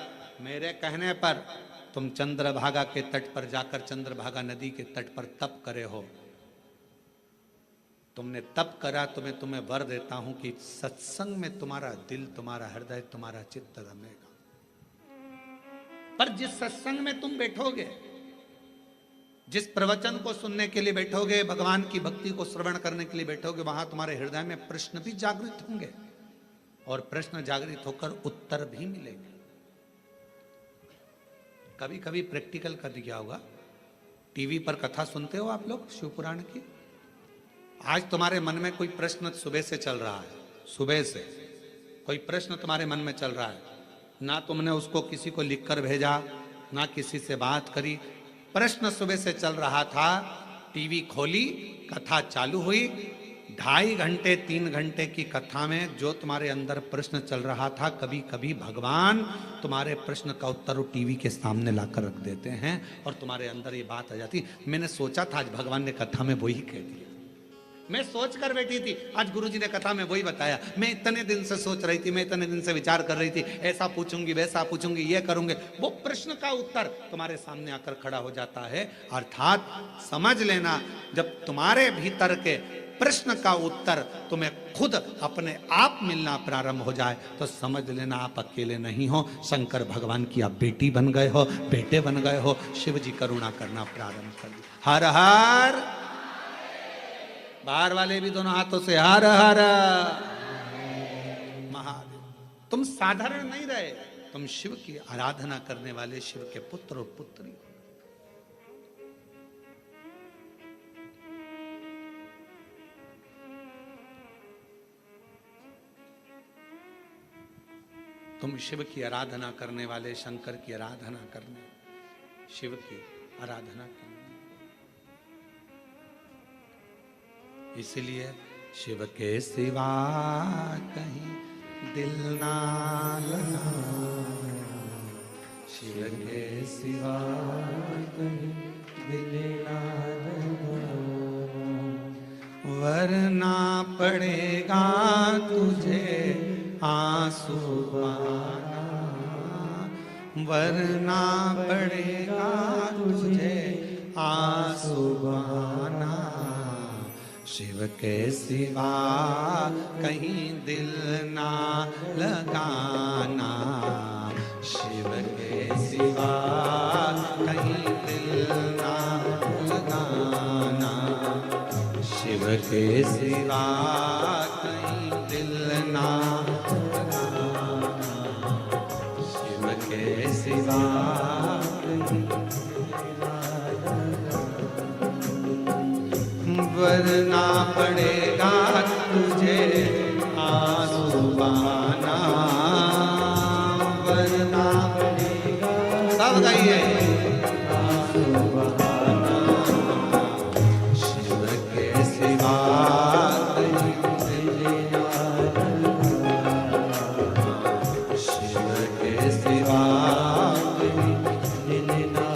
मेरे कहने पर तुम चंद्रभागा के तट पर जाकर चंद्रभागा नदी के तट पर तप करे हो। तुमने तप करा तो मैं तुम्हें वर देता हूं कि सत्संग में तुम्हारा दिल, तुम्हारा हृदय, तुम्हारा चित्त रमेगा। पर जिस सत्संग में तुम बैठोगे, जिस प्रवचन को सुनने के लिए बैठोगे, भगवान की भक्ति को श्रवण करने के लिए बैठोगे, वहां तुम्हारे हृदय में प्रश्न भी जागृत होंगे, और प्रश्न जागृत होकर उत्तर भी मिलेंगे। कभी कभी प्रैक्टिकल कर दिया होगा, टीवी पर कथा सुनते हो आप लोग शिव पुराण की। आज तुम्हारे मन में कोई प्रश्न सुबह से चल रहा है, सुबह से कोई प्रश्न तुम्हारे मन में चल रहा है, ना तुमने उसको किसी को लिखकर भेजा, ना किसी से बात करी, प्रश्न सुबह से चल रहा था। टीवी खोली, कथा चालू हुई, 2.5 घंटे 3 घंटे की कथा में जो तुम्हारे अंदर प्रश्न चल रहा था, कभी कभी भगवान तुम्हारे प्रश्न का उत्तर वो टीवी के सामने लाकर रख देते हैं, और तुम्हारे अंदर ये बात आ जाती, मैंने सोचा था आज भगवान ने कथा में वही कह दिया, मैं सोच कर बैठी थी, आज गुरुजी ने कथा में वही बताया, मैं इतने दिन से सोच रही थी, मैं इतने दिन से विचार कर रही थी, ऐसा पूछूंगी, वैसा पूछूंगी, ये करूंगे। वो प्रश्न का उत्तर तुम्हारे सामने आकर खड़ा हो जाता है। अर्थात समझ लेना, जब तुम्हारे भीतर के प्रश्न का उत्तर तुम्हें खुद अपने आप मिलना प्रारंभ हो जाए, तो समझ लेना आप अकेले नहीं हो, शंकर भगवान की आप बेटी बन गए हो, बेटे बन गए हो। शिव जी करुणा करना प्रारंभ कर दिया। हर हर, बाहर वाले भी दोनों हाथों से हर हर महादेव। तुम साधारण नहीं रहे, तुम शिव की आराधना करने वाले शिव के पुत्र और पुत्री। तुम शिव की आराधना करने वाले, शंकर की आराधना करने, शिव की आराधना करने। इसलिए शिव के सिवा कहीं दिल ना लगा, शिव के सिवा कहीं दिल ना लगा, वरना पड़ेगा तुझे आंसू बहाना, वरना पड़ेगा तुझे आंसू बहाना। शिव के सिवा कहीं दिल ना लगाना, शिव के सिवा कहीं दिल ना लगाना, शिव के सिवा कहीं दिल ना लगाना, शिव के सिवा कहीं वरना पड़ेगा तुझे आंसू बहाना, वरना पड़ेगा। सब गाइए। आंसू बहाना, शिव के सिवा कहीं दिल ना लगाना, शिव के सिवा कहीं दिल ना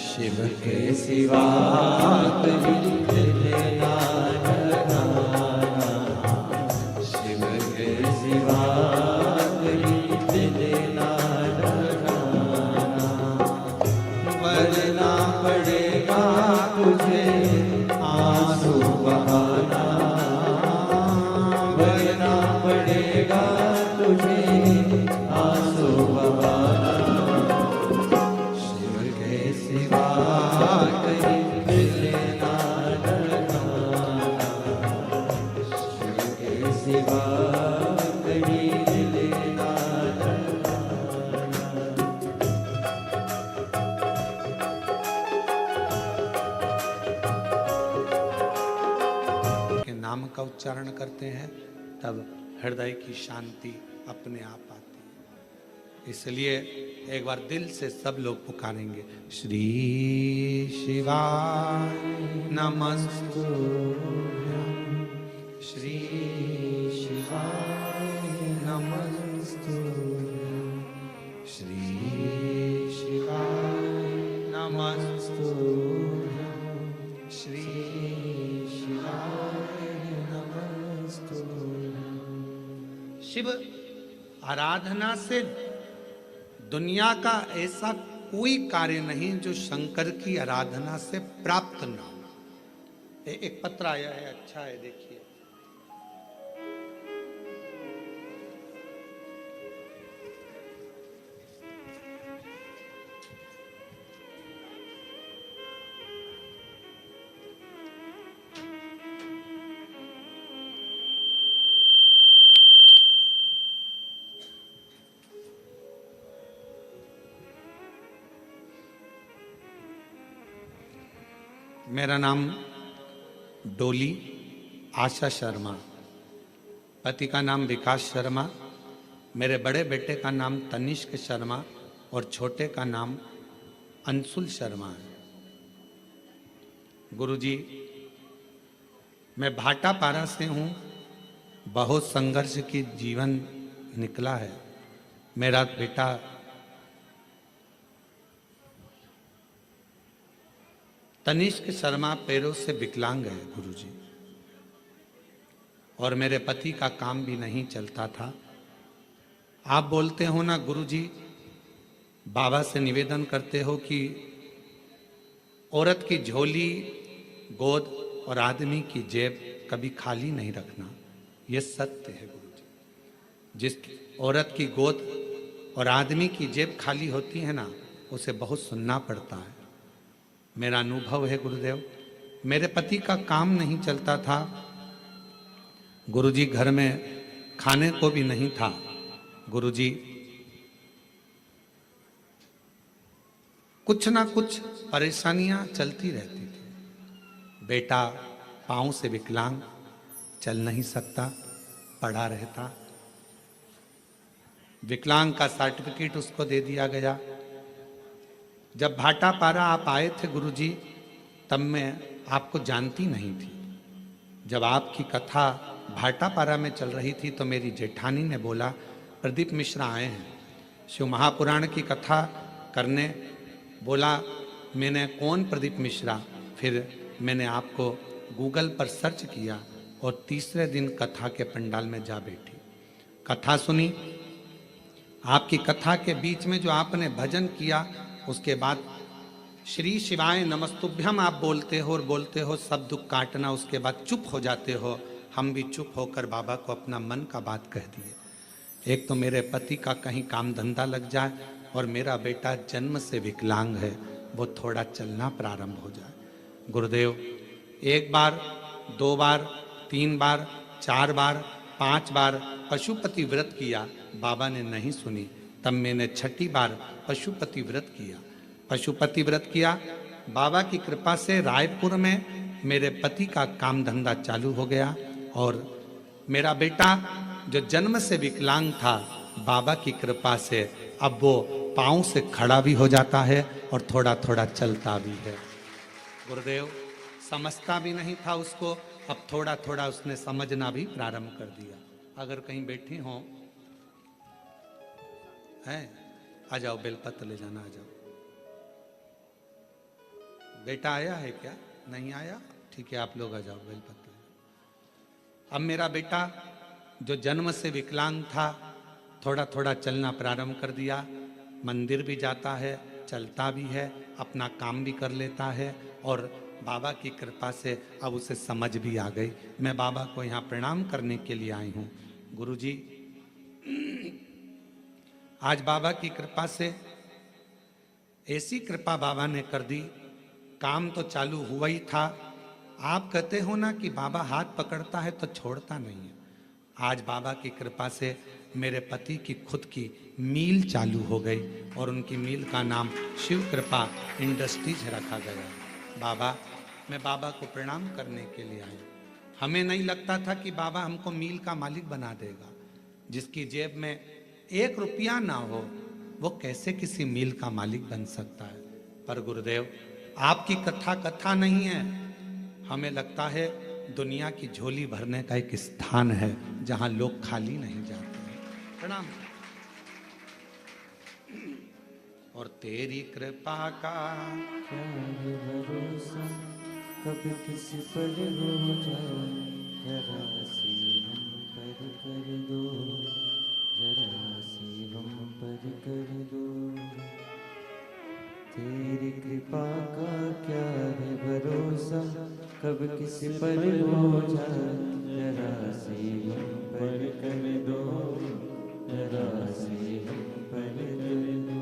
शिव के सिवा कहीं दिल ना लगाना, शिव के सिवा कहीं दिल ना लगाना, वरना पड़ेगा तुझे आंसू बहाना, वरना पड़ेगा तुझे आंसू बहाना। शिव के सिवा कहीं दिल ना लगाना, शिव के सिवा कहीं दिल ना लगाना। के नाम का उच्चारण करते हैं तब हृदय की शांति अपने आप आती है। इसलिए एक बार दिल से सब लोग पुकारेंगे, श्री शिवाय नमस्तुभ्यं, श्री शिवाय नमस्तुभ्यं, श्री शिवाय नमस्तुभ्यं, श्री शिवाय नमस्तुभ्यं। शिव आराधना से दुनिया का ऐसा कोई कार्य नहीं जो शंकर की आराधना से प्राप्त ना हो। एक पत्र आया है, अच्छा है, देखिए। मेरा नाम डोली आशा शर्मा, पति का नाम विकास शर्मा, मेरे बड़े बेटे का नाम तनिष्क शर्मा और छोटे का नाम अंशुल शर्मा है। गुरुजी, मैं भाटापारा से हूँ। बहुत संघर्ष की जीवन निकला है। मेरा बेटा तनिष्क शर्मा पैरों से विकलांग है गुरुजी, और मेरे पति का काम भी नहीं चलता था। आप बोलते हो ना गुरुजी, बाबा से निवेदन करते हो कि औरत की झोली, गोद और आदमी की जेब कभी खाली नहीं रखना। यह सत्य है गुरुजी। जिस औरत की गोद और आदमी की जेब खाली होती है ना, उसे बहुत सुनना पड़ता है। मेरा अनुभव है गुरुदेव। मेरे पति का काम नहीं चलता था गुरुजी, घर में खाने को भी नहीं था गुरुजी। कुछ ना कुछ परेशानियां चलती रहती थी। बेटा पांव से विकलांग, चल नहीं सकता, पड़ा रहता। विकलांग का सर्टिफिकेट उसको दे दिया गया। जब भाटापारा आप आए थे गुरुजी, तब मैं आपको जानती नहीं थी। जब आपकी कथा भाटापारा में चल रही थी तो मेरी जेठानी ने बोला, प्रदीप मिश्रा आए हैं शिव महापुराण की कथा करने। बोला, मैंने कौन प्रदीप मिश्रा? फिर मैंने आपको गूगल पर सर्च किया और तीसरे दिन कथा के पंडाल में जा बैठी, कथा सुनी। आपकी कथा के बीच में जो आपने भजन किया, उसके बाद श्री शिवाय नमस्तुभ्यम आप बोलते हो और बोलते हो सब दुख काटना, उसके बाद चुप हो जाते हो। हम भी चुप होकर बाबा को अपना मन का बात कह दिए। एक तो मेरे पति का कहीं काम धंधा लग जाए और मेरा बेटा जन्म से विकलांग है, वो थोड़ा चलना प्रारंभ हो जाए। गुरुदेव, एक बार, दो बार, तीन बार, चार बार, पांच बार पशुपति व्रत किया, बाबा ने नहीं सुनी। तब मैंने छठी बार पशुपति व्रत किया। पशुपति व्रत किया, बाबा की कृपा से रायपुर में मेरे पति का काम धंधा चालू हो गया और मेरा बेटा जो जन्म से विकलांग था, बाबा की कृपा से अब वो पांव से खड़ा भी हो जाता है और थोड़ा थोड़ा चलता भी है। गुरुदेव, समझता भी नहीं था उसको, अब थोड़ा थोड़ा उसने समझना भी प्रारंभ कर दिया। अगर कहीं बैठे हों, हैं, आ जाओ, बेलपत्र ले जाना, आ जाओ। बेटा आया है क्या? नहीं आया? ठीक है, आप लोग आ जाओ, बेलपत्र। अब मेरा बेटा जो जन्म से विकलांग था, थोड़ा थोड़ा चलना प्रारंभ कर दिया। मंदिर भी जाता है, चलता भी है, अपना काम भी कर लेता है और बाबा की कृपा से अब उसे समझ भी आ गई। मैं बाबा को यहाँ प्रणाम करने के लिए आई हूँ। गुरुजी, आज बाबा की कृपा से ऐसी कृपा बाबा ने कर दी, काम तो चालू हुआ ही था। आप कहते हो ना कि बाबा हाथ पकड़ता है तो छोड़ता नहीं है। आज बाबा की कृपा से मेरे पति की खुद की मील चालू हो गई और उनकी मील का नाम शिव कृपा इंडस्ट्रीज रखा गया। बाबा, मैं बाबा को प्रणाम करने के लिए आई। हमें नहीं लगता था कि बाबा हमको मील का मालिक बना देगा। जिसकी जेब में 1 रुपया ना हो, वो कैसे किसी मील का मालिक बन सकता है? पर गुरुदेव, आपकी कथा कथा नहीं है। हमें लगता है दुनिया की झोली भरने का एक स्थान है जहां लोग खाली नहीं जाते हैं। प्रणाम। और तेरी कृपा का क्या है भरोसा, कभी किसी पर हो जाए, जरा सी हम पर कर दो, जरा सी हम पर कर दो। तेरी कृपा का क्या है भरोसा, कब किस पर हो जाए, जरा सी हम पर कर दो, जरा सी हम पर कर दो।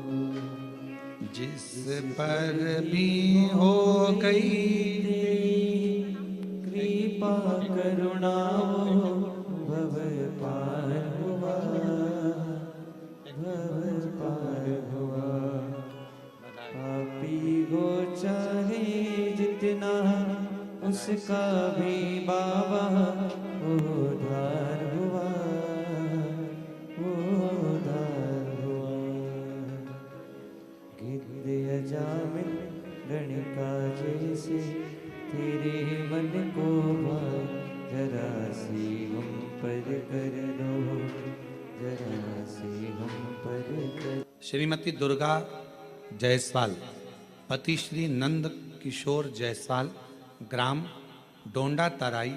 जिस पर भी हो गई तेरी कृपा करुणा वो भव पार हुआ, भव पार हुआ। पापी हो चाहे जितना, उसका भी बाबा उद्धार हुआ, उद्धार हुआ। गिद्ध अजामिल गणिका जैसे तेरे मन को भाए, जरा सी हम पर कर दो, जरा सी हम पर कर। श्रीमती दुर्गा जायसवाल, पति श्री नंद किशोर जायसवाल, ग्राम डोंडा तराई,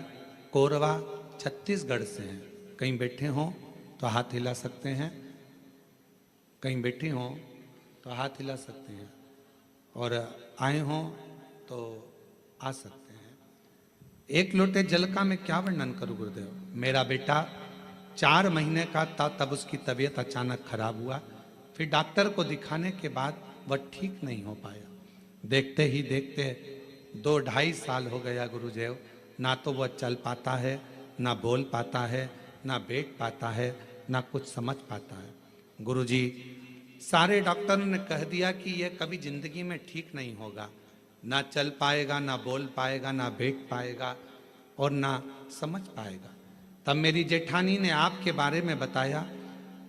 कोरवा, छत्तीसगढ़ से हैं। कहीं बैठे हों तो हाथ हिला सकते हैं, कहीं बैठे हों तो हाथ हिला सकते हैं, और आए हों तो आ सकते हैं। एक लोटे जल का मैं क्या वर्णन करूं गुरुदेव। मेरा बेटा 4 महीने का था तब उसकी तबीयत अचानक खराब हुआ। फिर डॉक्टर को दिखाने के बाद वह ठीक नहीं हो पाया। देखते ही देखते 2-2.5 साल हो गया गुरुदेव। ना तो वह चल पाता है, ना बोल पाता है, ना बैठ पाता है, ना कुछ समझ पाता है। गुरुजी, सारे डॉक्टरों ने कह दिया कि यह कभी जिंदगी में ठीक नहीं होगा। ना चल पाएगा, ना बोल पाएगा, ना बैठ पाएगा और ना समझ पाएगा। तब मेरी जेठानी ने आपके बारे में बताया,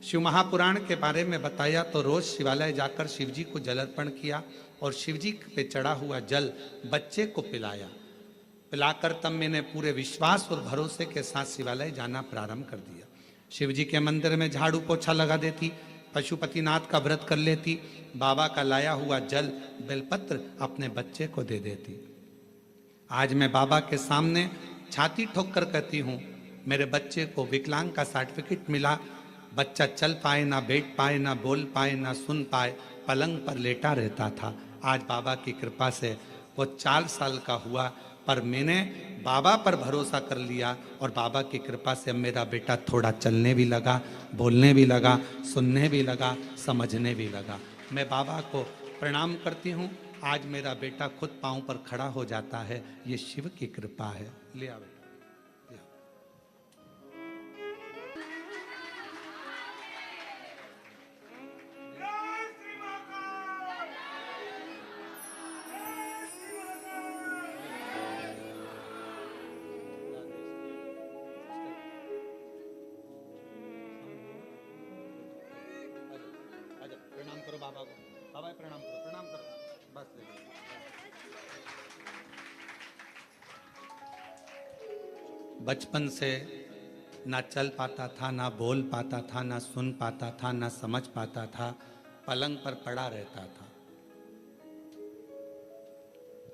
शिव महापुराण के बारे में बताया, तो रोज शिवालय जाकर शिव जी को जल अर्पण किया और शिव जी पे चढ़ा हुआ जल बच्चे को पिलाया। पिलाकर तब मैंने पूरे विश्वास और भरोसे के साथ शिवालय जाना प्रारंभ कर दिया। शिव जी के मंदिर में झाड़ू पोछा लगा देती, पशुपतिनाथ का व्रत कर लेती, बाबा का लाया हुआ जल बेलपत्र अपने बच्चे को दे देती। आज मैं बाबा के सामने छाती ठोक कर कहती हूँ, मेरे बच्चे को विकलांग का सर्टिफिकेट मिला। बच्चा चल पाए ना, बैठ पाए ना, बोल पाए ना, सुन पाए, पलंग पर लेटा रहता था। आज बाबा की कृपा से वो 4 साल का हुआ, पर मैंने बाबा पर भरोसा कर लिया और बाबा की कृपा से अब मेरा बेटा थोड़ा चलने भी लगा, बोलने भी लगा, सुनने भी लगा, समझने भी लगा। मैं बाबा को प्रणाम करती हूँ। आज मेरा बेटा खुद पाँव पर खड़ा हो जाता है, ये शिव की कृपा है। ले आ बेटा। प्रणाम करो बाबा को, बाबा प्रणाम करो, प्रणाम करो, बस। बचपन से ना चल पाता था, ना बोल पाता था, ना सुन पाता था, ना समझ पाता था, पलंग पर पड़ा रहता था।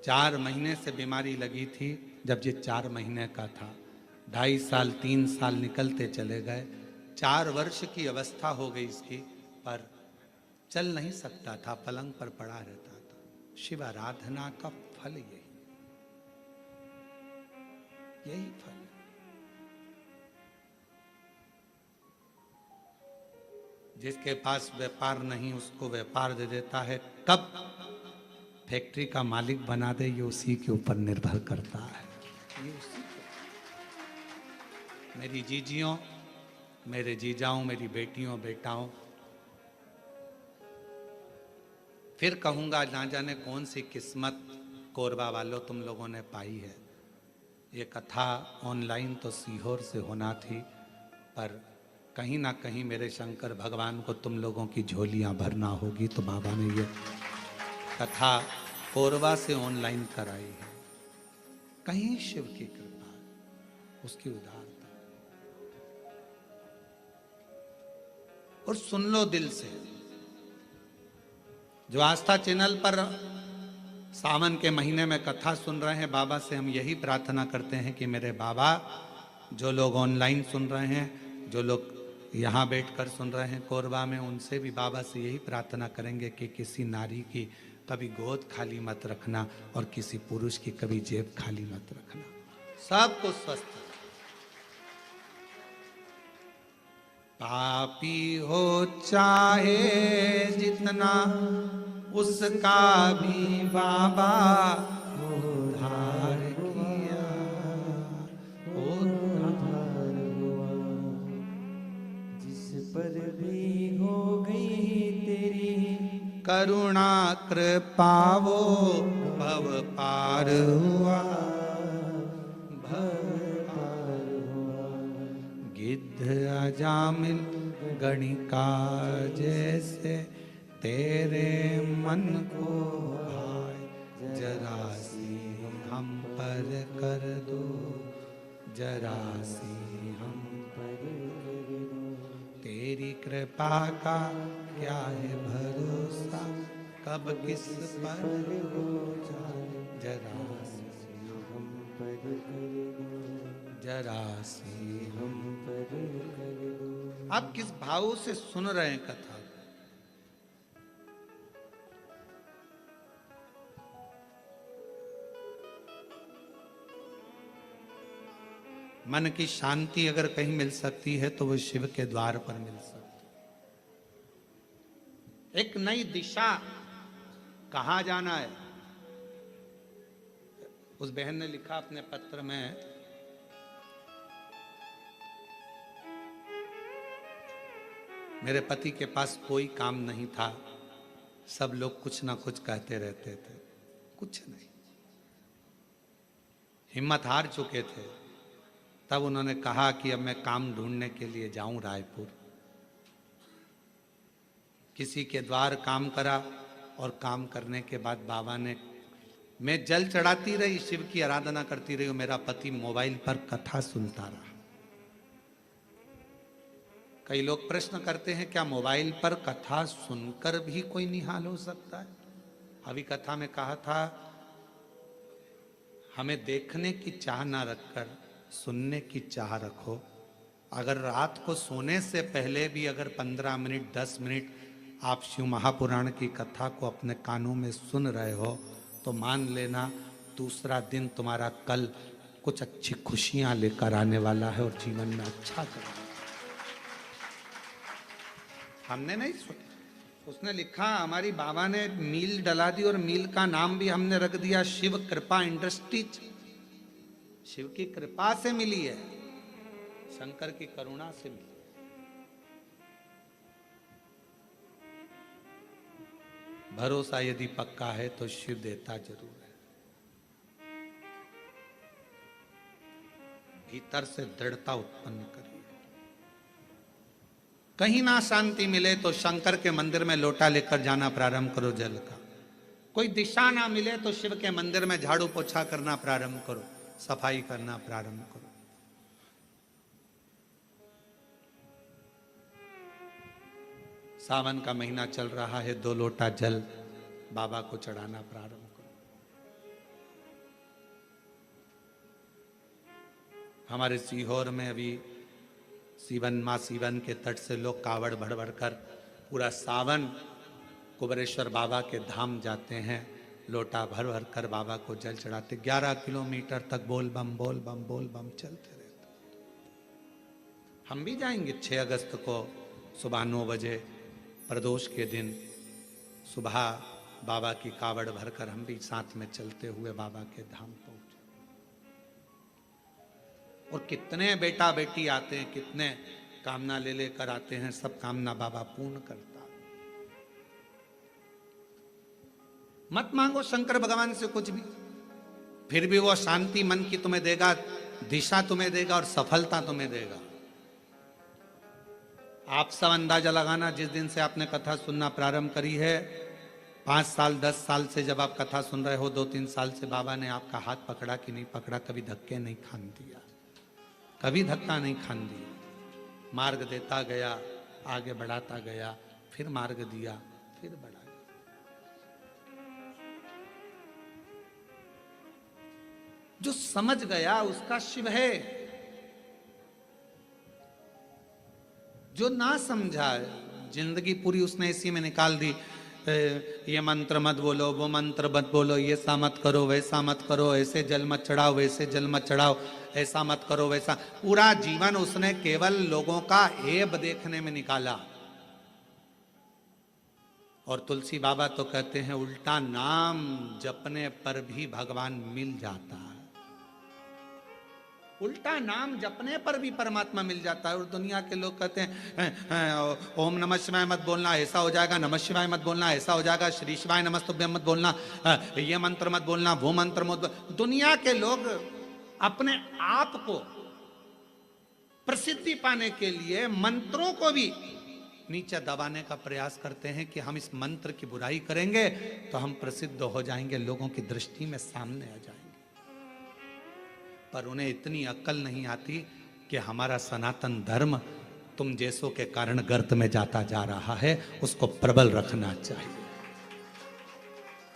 4 महीने से बीमारी लगी थी। जब ये 4 महीने का था, 2.5 साल 3 साल निकलते चले गए, 4 वर्ष की अवस्था हो गई इसकी, पर चल नहीं सकता था, पलंग पर पड़ा रहता था। शिव आराधना का फल यही फल है। जिसके पास व्यापार नहीं उसको व्यापार दे देता है, कब फैक्ट्री का मालिक बना दे ये उसी के ऊपर निर्भर करता है। ये उसी को। मेरी जीजियों, मेरे जीजाओं, मेरी बेटियों बेटाओं, फिर कहूंगा, ना जाने कौन सी किस्मत कोरबा वालों तुम लोगों ने पाई है। ये कथा ऑनलाइन तो सीहोर से होना थी, पर कहीं ना कहीं मेरे शंकर भगवान को तुम लोगों की झोलियां भरना होगी, तो बाबा ने ये कथा कोरबा से ऑनलाइन कराई है। कहीं शिव की कृपा, उसकी उदारता। और सुन लो दिल से, जो आस्था चैनल पर सावन के महीने में कथा सुन रहे हैं, बाबा से हम यही प्रार्थना करते हैं कि मेरे बाबा, जो लोग ऑनलाइन सुन रहे हैं, जो लोग यहाँ बैठकर सुन रहे हैं कोरबा में, उनसे भी बाबा से यही प्रार्थना करेंगे कि किसी नारी की कभी गोद खाली मत रखना और किसी पुरुष की कभी जेब खाली मत रखना। सबको स्वस्थ रखना। पापी हो चाहे जितना उसका भी बाबा उद्धार किया, उद्धार हुआ। जिस पर भी हो गई तेरी करुणा कृपा वो भव पार हुआ, भव पार हुआ। गिद्ध अजामिल गणिका जैसे तेरे मन को भाए, जरा सी हम पर कर दो, जरा सी हम पर कर दो। तेरी कृपा का क्या है भरोसा, कब किस पर हो जाए, जरा सी हम पर कर दो, जरा सी हम पर कर दो। आप किस भाव से सुन रहे हैं कथा? मन की शांति अगर कहीं मिल सकती है तो वो शिव के द्वार पर मिल सकती है। एक नई दिशा, कहाँ जाना है। उस बहन ने लिखा अपने पत्र में, मेरे पति के पास कोई काम नहीं था, सब लोग कुछ ना कुछ कहते रहते थे, कुछ नहीं, हिम्मत हार चुके थे। तब उन्होंने कहा कि अब मैं काम ढूंढने के लिए जाऊं रायपुर। किसी के द्वार काम करा और काम करने के बाद बाबा ने, मैं जल चढ़ाती रही, शिव की आराधना करती रही, मेरा पति मोबाइल पर कथा सुनता रहा। कई लोग प्रश्न करते हैं क्या मोबाइल पर कथा सुनकर भी कोई निहाल हो सकता है? अभी कथा में कहा था, हमें देखने की चाह ना रखकर सुनने की चाह रखो। अगर रात को सोने से पहले भी अगर 15 मिनट 10 मिनट आप शिव महापुराण की कथा को अपने कानों में सुन रहे हो तो मान लेना दूसरा दिन तुम्हारा कल कुछ अच्छी खुशियां लेकर आने वाला है और जीवन में अच्छा करेगा। हमने नहीं सुना, उसने लिखा, हमारी बाबा ने मील डला दी और मील का नाम भी हमने रख दिया शिव कृपा इंडस्ट्रीज। शिव की कृपा से मिली है, शंकर की करुणा से मिली। भरोसा यदि पक्का है तो शिव देता जरूर है। भीतर से दृढ़ता उत्पन्न करिए। कहीं ना शांति मिले तो शंकर के मंदिर में लोटा लेकर जाना प्रारंभ करो जल का। कोई दिशा ना मिले तो शिव के मंदिर में झाड़ू पोछा करना प्रारंभ करो, सफाई करना प्रारंभ करो। सावन का महीना चल रहा है, 2 लोटा जल बाबा को चढ़ाना प्रारंभ करो। हमारे सीहोर में अभी सीवन, माँ सीवन के तट से लोग कावड़ भर भर कर पूरा सावन कुबरेश्वर बाबा के धाम जाते हैं, लोटा भर भर कर बाबा को जल चढ़ाते। 11 किलोमीटर तक बोल बम बोल बम बोल बम चलते रहते। हम भी जाएंगे 6 अगस्त को सुबह 9 बजे प्रदोष के दिन सुबह बाबा की कावड़ भरकर हम भी साथ में चलते हुए बाबा के धाम पहुंचे। और कितने बेटा बेटी आते हैं, कितने कामना ले लेकर आते हैं, सब कामना बाबा पूर्ण करता। मत मांगो शंकर भगवान से कुछ भी, फिर भी वो शांति मन की तुम्हें देगा, दिशा तुम्हें देगा और सफलता तुम्हें देगा। आप सब अंदाजा लगाना, जिस दिन से आपने कथा सुनना प्रारंभ करी है, 5 साल 10 साल से जब आप कथा सुन रहे हो, 2-3 साल से बाबा ने आपका हाथ पकड़ा कि नहीं पकड़ा, कभी धक्के नहीं खान दिया, कभी धक्का नहीं खान दिया। मार्ग देता गया, आगे बढ़ाता गया, फिर मार्ग दिया, फिर बढ़ा। जो समझ गया उसका शिव है, जो ना समझा जिंदगी पूरी उसने इसी में निकाल दी। ये मंत्र मत बोलो, वो मंत्र मत बोलो, ये सा मत करो, वैसा मत करो, ऐसे जल मत चढ़ाओ, वैसे जल मत चढ़ाओ, ऐसा मत करो, वैसा। पूरा जीवन उसने केवल लोगों का ऐब देखने में निकाला। और तुलसी बाबा तो कहते हैं उल्टा नाम जपने पर भी भगवान मिल जाता है। उल्टा नाम जपने पर भी परमात्मा मिल जाता है। और दुनिया के लोग कहते हैं ओम नमः शिवाय मत बोलना, ऐसा हो जाएगा, नमः शिवाय मत बोलना, ऐसा हो जाएगा, श्री शिवाय नमस्तुभ्यम मत बोलना, ये मंत्र मत बोलना, वो मंत्र मत बोलना। दुनिया के लोग अपने आप को प्रसिद्धि पाने के लिए मंत्रों को भी नीचे दबाने का प्रयास करते हैं कि हम इस मंत्र की बुराई करेंगे तो हम प्रसिद्ध हो जाएंगे, लोगों की दृष्टि में सामने आ जाएंगे। पर उन्हें इतनी अक्ल नहीं आती कि हमारा सनातन धर्म तुम जैसों के कारण गर्त में जाता जा रहा है, उसको प्रबल रखना चाहिए।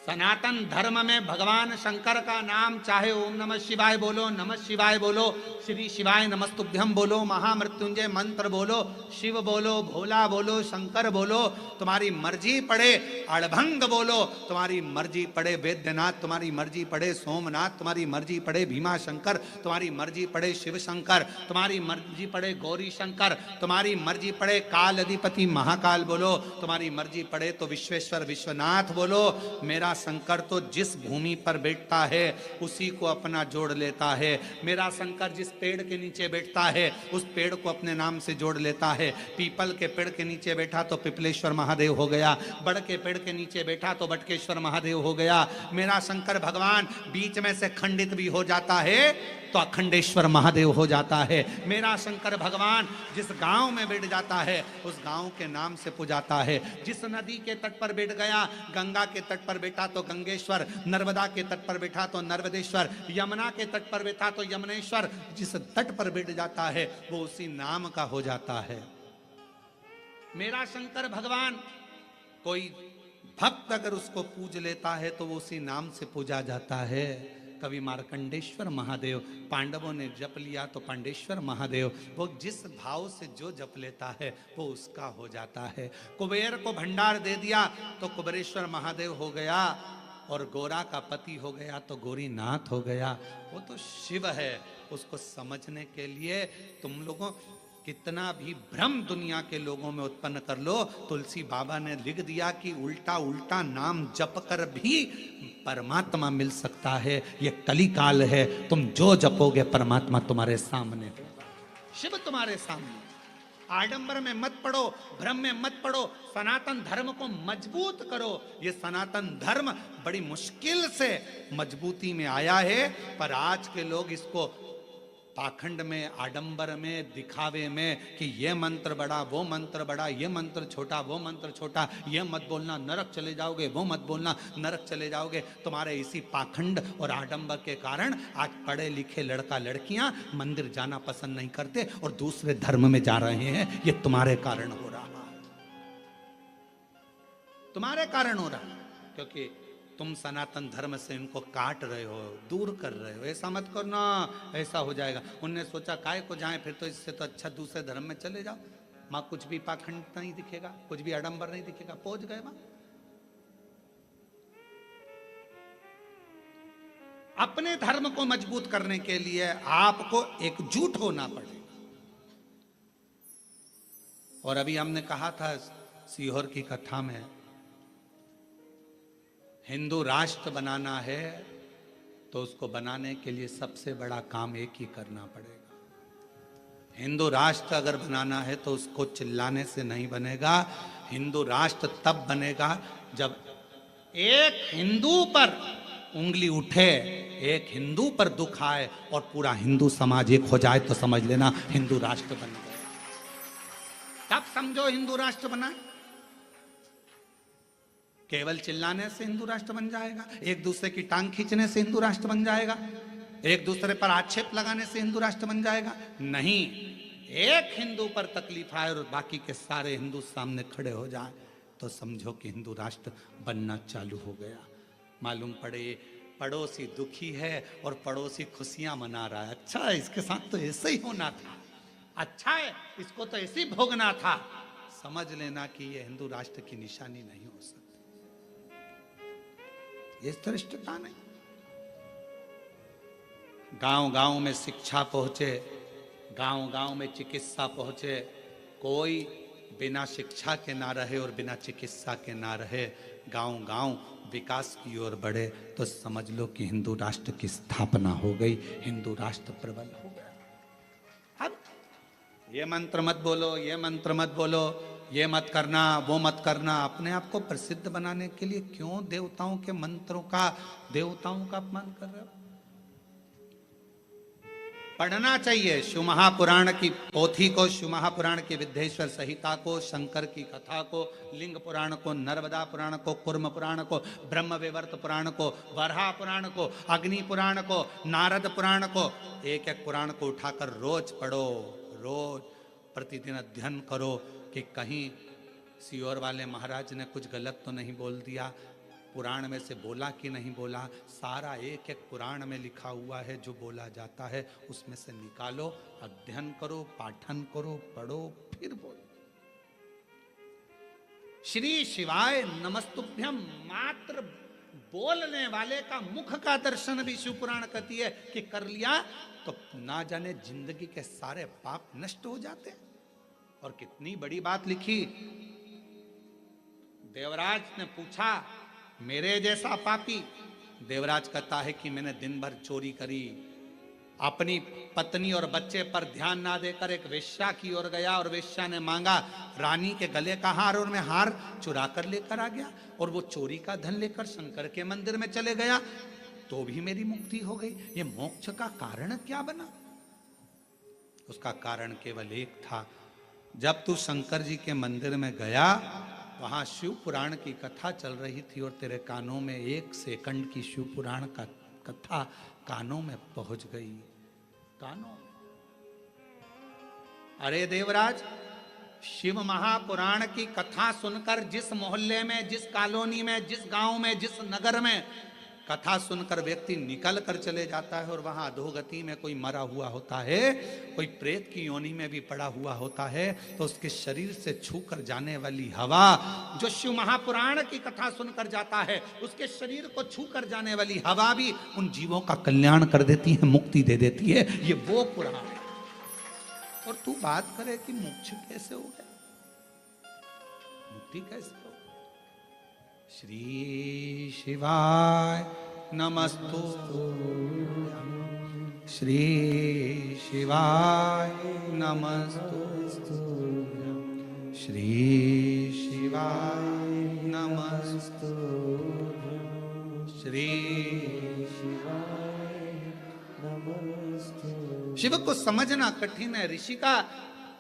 सनातन धर्म में भगवान शंकर का नाम चाहे ओम नमः शिवाय बोलो, नमः शिवाय बोलो, श्री शिवाय नमस्तुभ्यम बोलो, महामृत्युंजय मंत्र बोलो, शिव बोलो, भोला बोलो, शंकर बोलो, तुम्हारी मर्जी पड़े, अड़भंग बोलो, तुम्हारी मर्जी पड़े, वैद्यनाथ तुम्हारी मर्जी पड़े, सोमनाथ तुम्हारी मर्जी पड़े, भीमा शंकर तुम्हारी मर्जी पड़े, शिव शंकर तुम्हारी मर्जी पड़े, गौरी शंकर तुम्हारी मर्जी पड़े, काल अधिपति महाकाल बोलो, तुम्हारी मर्जी पड़े तो विश्वेश्वर विश्वनाथ बोलो। मेरा शंकर तो जिस भूमि पर बैठता है उसी को अपना जोड़ लेता है। मेरा शंकर जिस पेड़ के नीचे बैठता है उस पेड़ को अपने नाम से जोड़ लेता है। पीपल के पेड़ के नीचे बैठा तो पिपलेश्वर महादेव हो गया, बड़ के पेड़ के नीचे बैठा तो बटकेश्वर महादेव हो गया। मेरा शंकर भगवान बीच में से खंडित भी हो जाता है तो अखंडेश्वर महादेव हो जाता है। मेरा शंकर भगवान जिस गांव में बैठ जाता है उस गांव के नाम से पुजाता है। जिस नदी के तट पर बैठ गया, गंगा के तट पर बैठा तो गंगेश्वर, नर्मदा के तट पर बैठा तो नर्मदेश्वर, यमुना के तट पर बैठा तो यमुनेश्वर। जिस तट पर बैठ जाता है वो उसी नाम का हो जाता है। मेरा शंकर भगवान कोई भक्त अगर उसको पूज लेता है तो वो उसी नाम से पूजा जाता है। कवि मार्कंडेश्वर महादेव, पांडवों ने जप लिया तो पांडेश्वर महादेव, वो जिस भाव से जो जप लेता है वो उसका हो जाता है। कुबेर को भंडार दे दिया तो कुबेरेश्वर महादेव हो गया, और गोरा का पति हो गया तो गौरीनाथ हो गया। वो तो शिव है। उसको समझने के लिए तुम लोगों कितना भी भ्रम दुनिया के लोगों में उत्पन्न कर लो, तुलसी बाबा ने लिख दिया कि उल्टा उल्टा नाम जप कर भी परमात्मा मिल सकता है। ये कलिकाल है, तुम जो जपोगे परमात्मा तुम्हारे सामने होगा, शिव तुम्हारे सामने। आडंबर में मत पड़ो, भ्रम में मत पड़ो, सनातन धर्म को मजबूत करो। ये सनातन धर्म बड़ी मुश्किल से मजबूती में आया है, पर आज के लोग इसको पाखंड में, आडंबर में, दिखावे में कि ये मंत्र बड़ा, वो मंत्र बड़ा, ये मंत्र छोटा, वो मंत्र छोटा, ये मत बोलना नरक चले जाओगे, वो मत बोलना नरक चले जाओगे। तुम्हारे इसी पाखंड और आडंबर के कारण आज पढ़े लिखे लड़का लड़कियां मंदिर जाना पसंद नहीं करते और दूसरे धर्म में जा रहे हैं। ये तुम्हारे कारण हो रहा है, तुम्हारे कारण हो रहा है, क्योंकि तुम सनातन धर्म से इनको काट रहे हो, दूर कर रहे हो। ऐसा मत करना, ऐसा हो जाएगा। उनने सोचा काय को जाए, फिर तो इससे तो अच्छा दूसरे धर्म में चले जाओ, माँ कुछ भी पाखंड नहीं दिखेगा, कुछ भी आडंबर नहीं दिखेगा। पहुंच गए माँ। अपने धर्म को मजबूत करने के लिए आपको एकजुट होना पड़ेगा। और अभी हमने कहा था सीहोर की कथा में, हिंदू राष्ट्र बनाना है तो उसको बनाने के लिए सबसे बड़ा काम एक ही करना पड़ेगा। हिंदू राष्ट्र अगर बनाना है तो उसको चिल्लाने से नहीं बनेगा। हिंदू राष्ट्र तब बनेगा जब एक हिंदू पर उंगली उठे, एक हिंदू पर दुख आए और पूरा हिंदू समाज एक हो जाए तो समझ लेना हिंदू राष्ट्र बन गया। तब समझो हिंदू राष्ट्र बना। केवल चिल्लाने से हिंदू राष्ट्र बन जाएगा, एक दूसरे की टांग खींचने से हिंदू राष्ट्र बन जाएगा, एक दूसरे पर आक्षेप लगाने से हिंदू राष्ट्र बन जाएगा? नहीं। एक हिंदू पर तकलीफ आए और बाकी के सारे हिंदू सामने खड़े हो जाए तो समझो कि हिंदू राष्ट्र बनना चालू हो गया। मालूम पड़े पड़ोसी दुखी है और पड़ोसी खुशियां मना रहा है। अच्छा है, इसके साथ तो ऐसे ही होना था, अच्छा है, इसको तो ऐसे ही भोगना था। समझ लेना कि यह हिंदू राष्ट्र की निशानी नहीं हो सकती। ये श्रेष्ठता नहीं। गांव गांव में शिक्षा पहुंचे, गांव गांव में चिकित्सा पहुंचे, कोई बिना शिक्षा के ना रहे और बिना चिकित्सा के ना रहे, गांव गांव विकास की ओर बढ़े, तो समझ लो कि हिंदू राष्ट्र की स्थापना हो गई, हिंदू राष्ट्र प्रबल हो गया। अब ये मंत्र मत बोलो, ये मंत्र मत बोलो, ये मत करना, वो मत करना, अपने आप को प्रसिद्ध बनाने के लिए क्यों देवताओं के मंत्रों का, देवताओं का अपमान कर रहे हो? पढ़ना चाहिए शिव महापुराण की पोथी को, शिव महापुराण की विद्येश्वर संहिता को, शंकर की कथा को, लिंग पुराण को, नर्मदा पुराण को, कुर्म पुराण को, ब्रह्म विवर्त पुराण को, वराह पुराण को, अग्नि पुराण को, नारद पुराण को, एक एक पुराण को उठाकर रोज पढ़ो, रोज प्रतिदिन अध्ययन करो कि कहीं सियोर वाले महाराज ने कुछ गलत तो नहीं बोल दिया, पुराण में से बोला कि नहीं बोला। सारा एक एक पुराण में लिखा हुआ है, जो बोला जाता है उसमें से निकालो, अध्ययन करो, पाठन करो, पढ़ो, फिर बोलो। श्री शिवाय नमस्तुभ्यम मात्र बोलने वाले का मुख का दर्शन भी शिव पुराण कहती है कि कर लिया तो ना जाने जिंदगी के सारे पाप नष्ट हो जाते। और कितनी बड़ी बात लिखी, देवराज ने पूछा मेरे जैसा पापी, देवराज कहता है कि मैंने दिन भर चोरी करी, अपनी पत्नी और बच्चे पर ध्यान ना देकर एक वेश्या की ओर गया और वेश्या ने मांगा रानी के गले का हार, और मैं हार चुरा कर लेकर आ गया, और वो चोरी का धन लेकर शंकर के मंदिर में चले गया, तो भी मेरी मुक्ति हो गई। ये मोक्ष का कारण क्या बना? उसका कारण केवल एक था, जब तू शंकर जी के मंदिर में गया, वहां शिव पुराण की कथा चल रही थी और तेरे कानों में 1 सेकंड की शिव पुराण का कथा कानों में पहुंच गई, कानों। अरे देवराज, शिव महापुराण की कथा सुनकर जिस मोहल्ले में, जिस कॉलोनी में, जिस गांव में, जिस नगर में कथा सुनकर व्यक्ति निकल कर चले जाता है और वहां अधोगति में कोई मरा हुआ होता है, कोई प्रेत की योनि में भी पड़ा हुआ होता है, तो उसके शरीर से छू कर जाने वाली हवा, जो शिव महापुराण की कथा सुनकर जाता है, उसके शरीर को छू कर जाने वाली हवा भी उन जीवों का कल्याण कर देती है, मुक्ति दे देती है। ये वो पुराण है। और तू बात करे कि मोक्ष कैसे हो गया, मुक्ति कैसे हो? श्री शिवाय नमस्तु, श्री शिवाय नमस्तु, श्री शिवाय नमस्तु, श्री शिवाय नमस्तु। शिव को समझना कठिन है। ऋषि का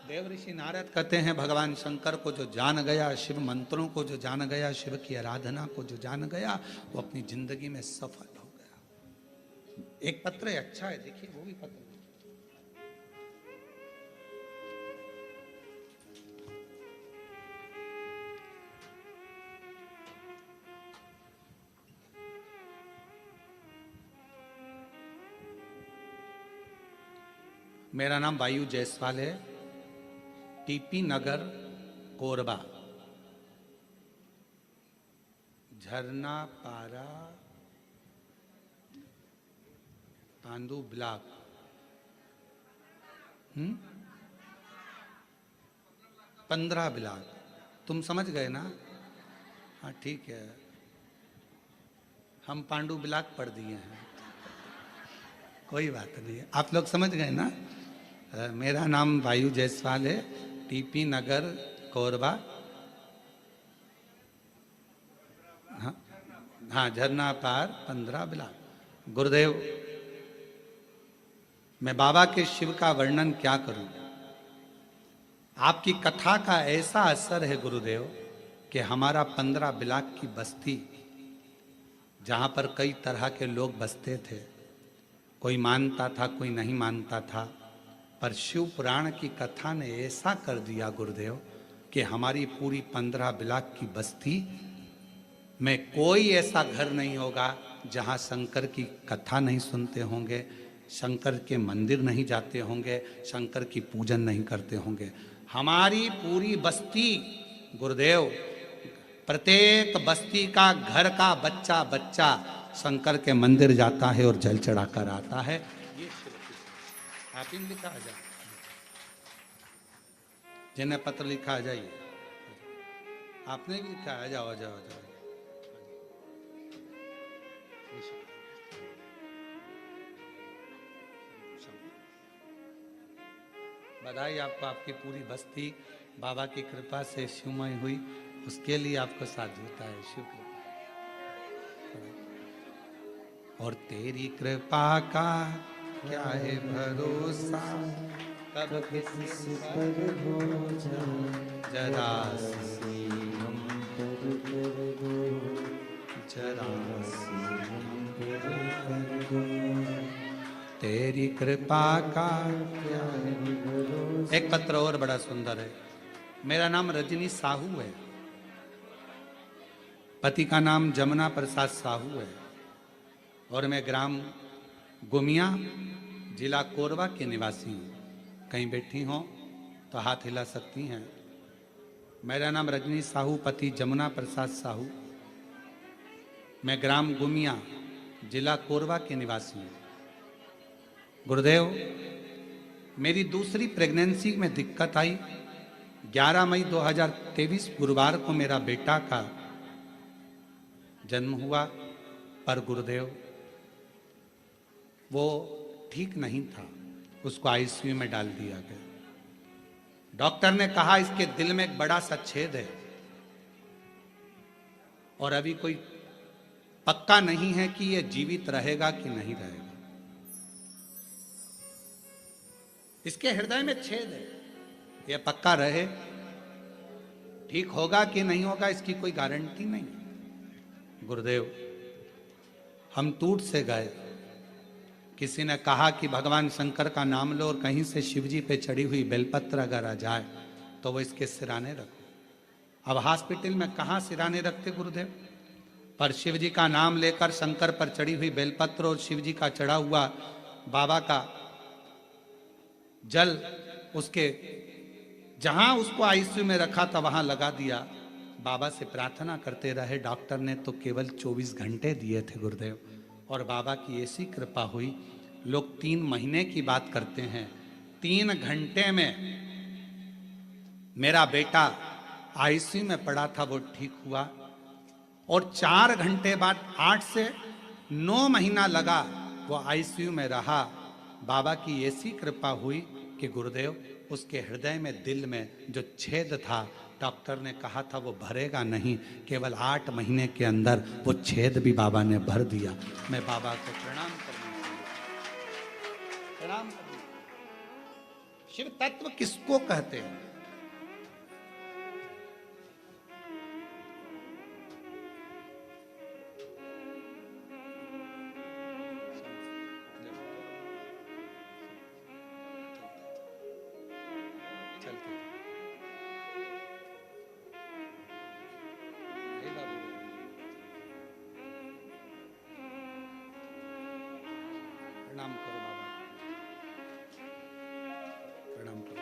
देव ऋषि नारद कहते हैं भगवान शंकर को जो जान गया, शिव मंत्रों को जो जान गया, शिव की आराधना को जो जान गया, वो अपनी जिंदगी में सफल हो गया। एक पत्र अच्छा है, देखिए वो भी पत्र। मेरा नाम वायु जायसवाल है, टीपी नगर कोरबा, झरना पारा पांडु ब्लॉक। 15 ब्लॉक। तुम समझ गए ना? हाँ ठीक है, हम पांडु ब्लॉक पढ़ दिए हैं, कोई बात नहीं। आप लोग समझ गए ना? मेरा नाम वायु जायसवाल है, टीपी नगर कोरबा, हाँ झरना पार 15 ब्लॉक। गुरुदेव, मैं बाबा के शिव का वर्णन क्या करूं? आपकी कथा का ऐसा असर है गुरुदेव कि हमारा 15 ब्लॉक की बस्ती, जहां पर कई तरह के लोग बसते थे, कोई मानता था, कोई नहीं मानता था, पर शिव पुराण की कथा ने ऐसा कर दिया गुरुदेव कि हमारी पूरी 15 ब्लॉक की बस्ती में कोई ऐसा घर नहीं होगा जहां शंकर की कथा नहीं सुनते होंगे, शंकर के मंदिर नहीं जाते होंगे, शंकर की पूजन नहीं करते होंगे। हमारी पूरी बस्ती गुरुदेव प्रत्येक बस्ती का, घर का बच्चा बच्चा शंकर के मंदिर जाता है और जल चढ़ाकर आता है। ये शिव की, आप ही ने लिखा, आ जाए, जिन्हें पत्र लिखा आ जाइए, आपने भी लिखा, आ जाओ आ जाओ आ जाओ। बधाई आपको, आपकी पूरी बस्ती बाबा की कृपा से शिवमय हुई, उसके लिए आपको साथ देता है शिव कृपा। और तेरी कृपा का क्या है भरोसा, कब किसी पर हो जाए जरा सी हम पर कर दो, जरा सी हम पर कर दो। तेरी कृपा का क्या है भरोसा। एक पत्र और बड़ा सुंदर है। मेरा नाम रजनी साहू है, पति का नाम जमुना प्रसाद साहू है, और मैं ग्राम गुमिया, जिला कोरबा के निवासी हूँ। कहीं बैठी हो तो हाथ हिला सकती हैं। मेरा नाम रजनी साहू, पति जमुना प्रसाद साहू, मैं ग्राम गुमिया, जिला कोरबा के निवासी हूँ। गुरुदेव, मेरी दूसरी प्रेगनेंसी में दिक्कत आई। 11 मई 2023 गुरुवार को मेरा बेटा का जन्म हुआ, पर गुरुदेव वो ठीक नहीं था, उसको आईसीयू में डाल दिया गया। डॉक्टर ने कहा इसके दिल में एक बड़ा सा छेद है और अभी कोई पक्का नहीं है कि ये जीवित रहेगा कि नहीं रहेगा। इसके हृदय में छेद है, ये पक्का रहे, ठीक होगा कि नहीं होगा इसकी कोई गारंटी नहीं। गुरुदेव, हम टूट से गए। किसी ने कहा कि भगवान शंकर का नाम लो और कहीं से शिवजी पे चढ़ी हुई बेलपत्र अगर आ जाए तो वो इसके सिराने रखो। अब हॉस्पिटल में कहाँ सिराने रखते गुरुदेव, पर शिवजी का नाम लेकर शंकर पर चढ़ी हुई बेलपत्र और शिवजी का चढ़ा हुआ बाबा का जल उसके जहां उसको आईसीयू में रखा था वहां लगा दिया। बाबा से प्रार्थना करते रहे। डॉक्टर ने तो केवल 24 घंटे दिए थे गुरुदेव, और बाबा की ऐसी कृपा हुई। लोग 3 महीने की बात करते हैं, 3 घंटे में मेरा बेटा आईसीयू में पड़ा था, वो ठीक हुआ। और 4 घंटे बाद 8 से 9 महीना लगा वो आईसीयू में रहा। बाबा की ऐसी कृपा हुई कि गुरुदेव उसके हृदय में, दिल में जो छेद था, डॉक्टर ने कहा था वो भरेगा नहीं, केवल 8 महीने के अंदर वो छेद भी बाबा ने भर दिया। मैं बाबा को प्रणाम करना, शिव तत्व किसको कहते हैं? प्रणाम करो बाबा, प्रणाम करो।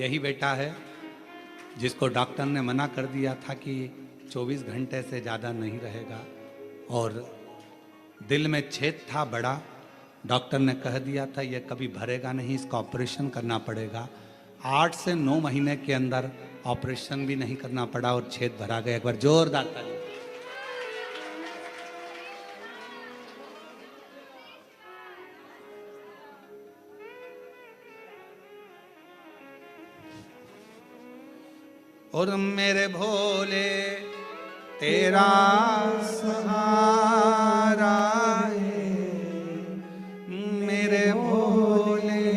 यही बेटा है जिसको डॉक्टर ने मना कर दिया था कि 24 घंटे से ज़्यादा नहीं रहेगा, और दिल में छेद था बड़ा। डॉक्टर ने कह दिया था ये कभी भरेगा नहीं, इसका ऑपरेशन करना पड़ेगा। 8 से 9 महीने के अंदर ऑपरेशन भी नहीं करना पड़ा और छेद भरा गया। एक बार जोरदार ताली। और मेरे भोले तेरा सहारा है, मेरे भोले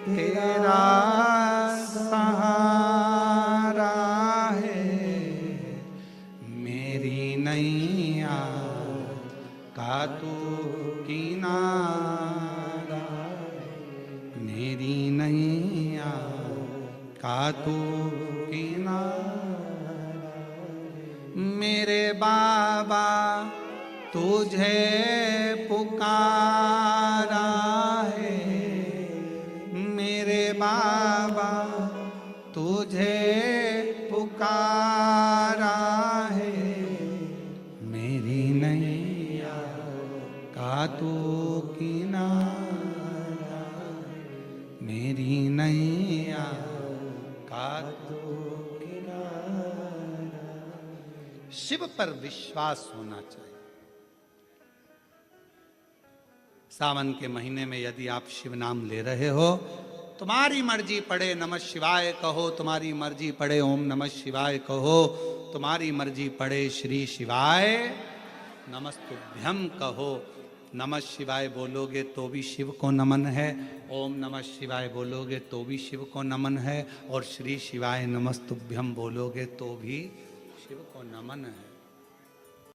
तेरा सहारा है, मेरी नैया का तू किनारा, मेरी नैया का तू मेरे बाबा तुझे पुकारा है, मेरे बाबा तुझे का तो किनारा, मेरी नैया का तो किनारा। शिव पर विश्वास होना चाहिए। सावन के महीने में यदि आप शिव नाम ले रहे हो, तुम्हारी मर्जी पड़े नमः शिवाय कहो, तुम्हारी मर्जी पड़े ओम नमः शिवाय कहो, तुम्हारी मर्जी पड़े श्री शिवाय नमस्तुभ्यम कहो। नमः शिवाय बोलोगे तो भी शिव को नमन है, ओम नमः शिवाय बोलोगे तो भी शिव को नमन है, और श्री शिवाय नमस्तुभ्यम बोलोगे तो भी शिव को नमन है।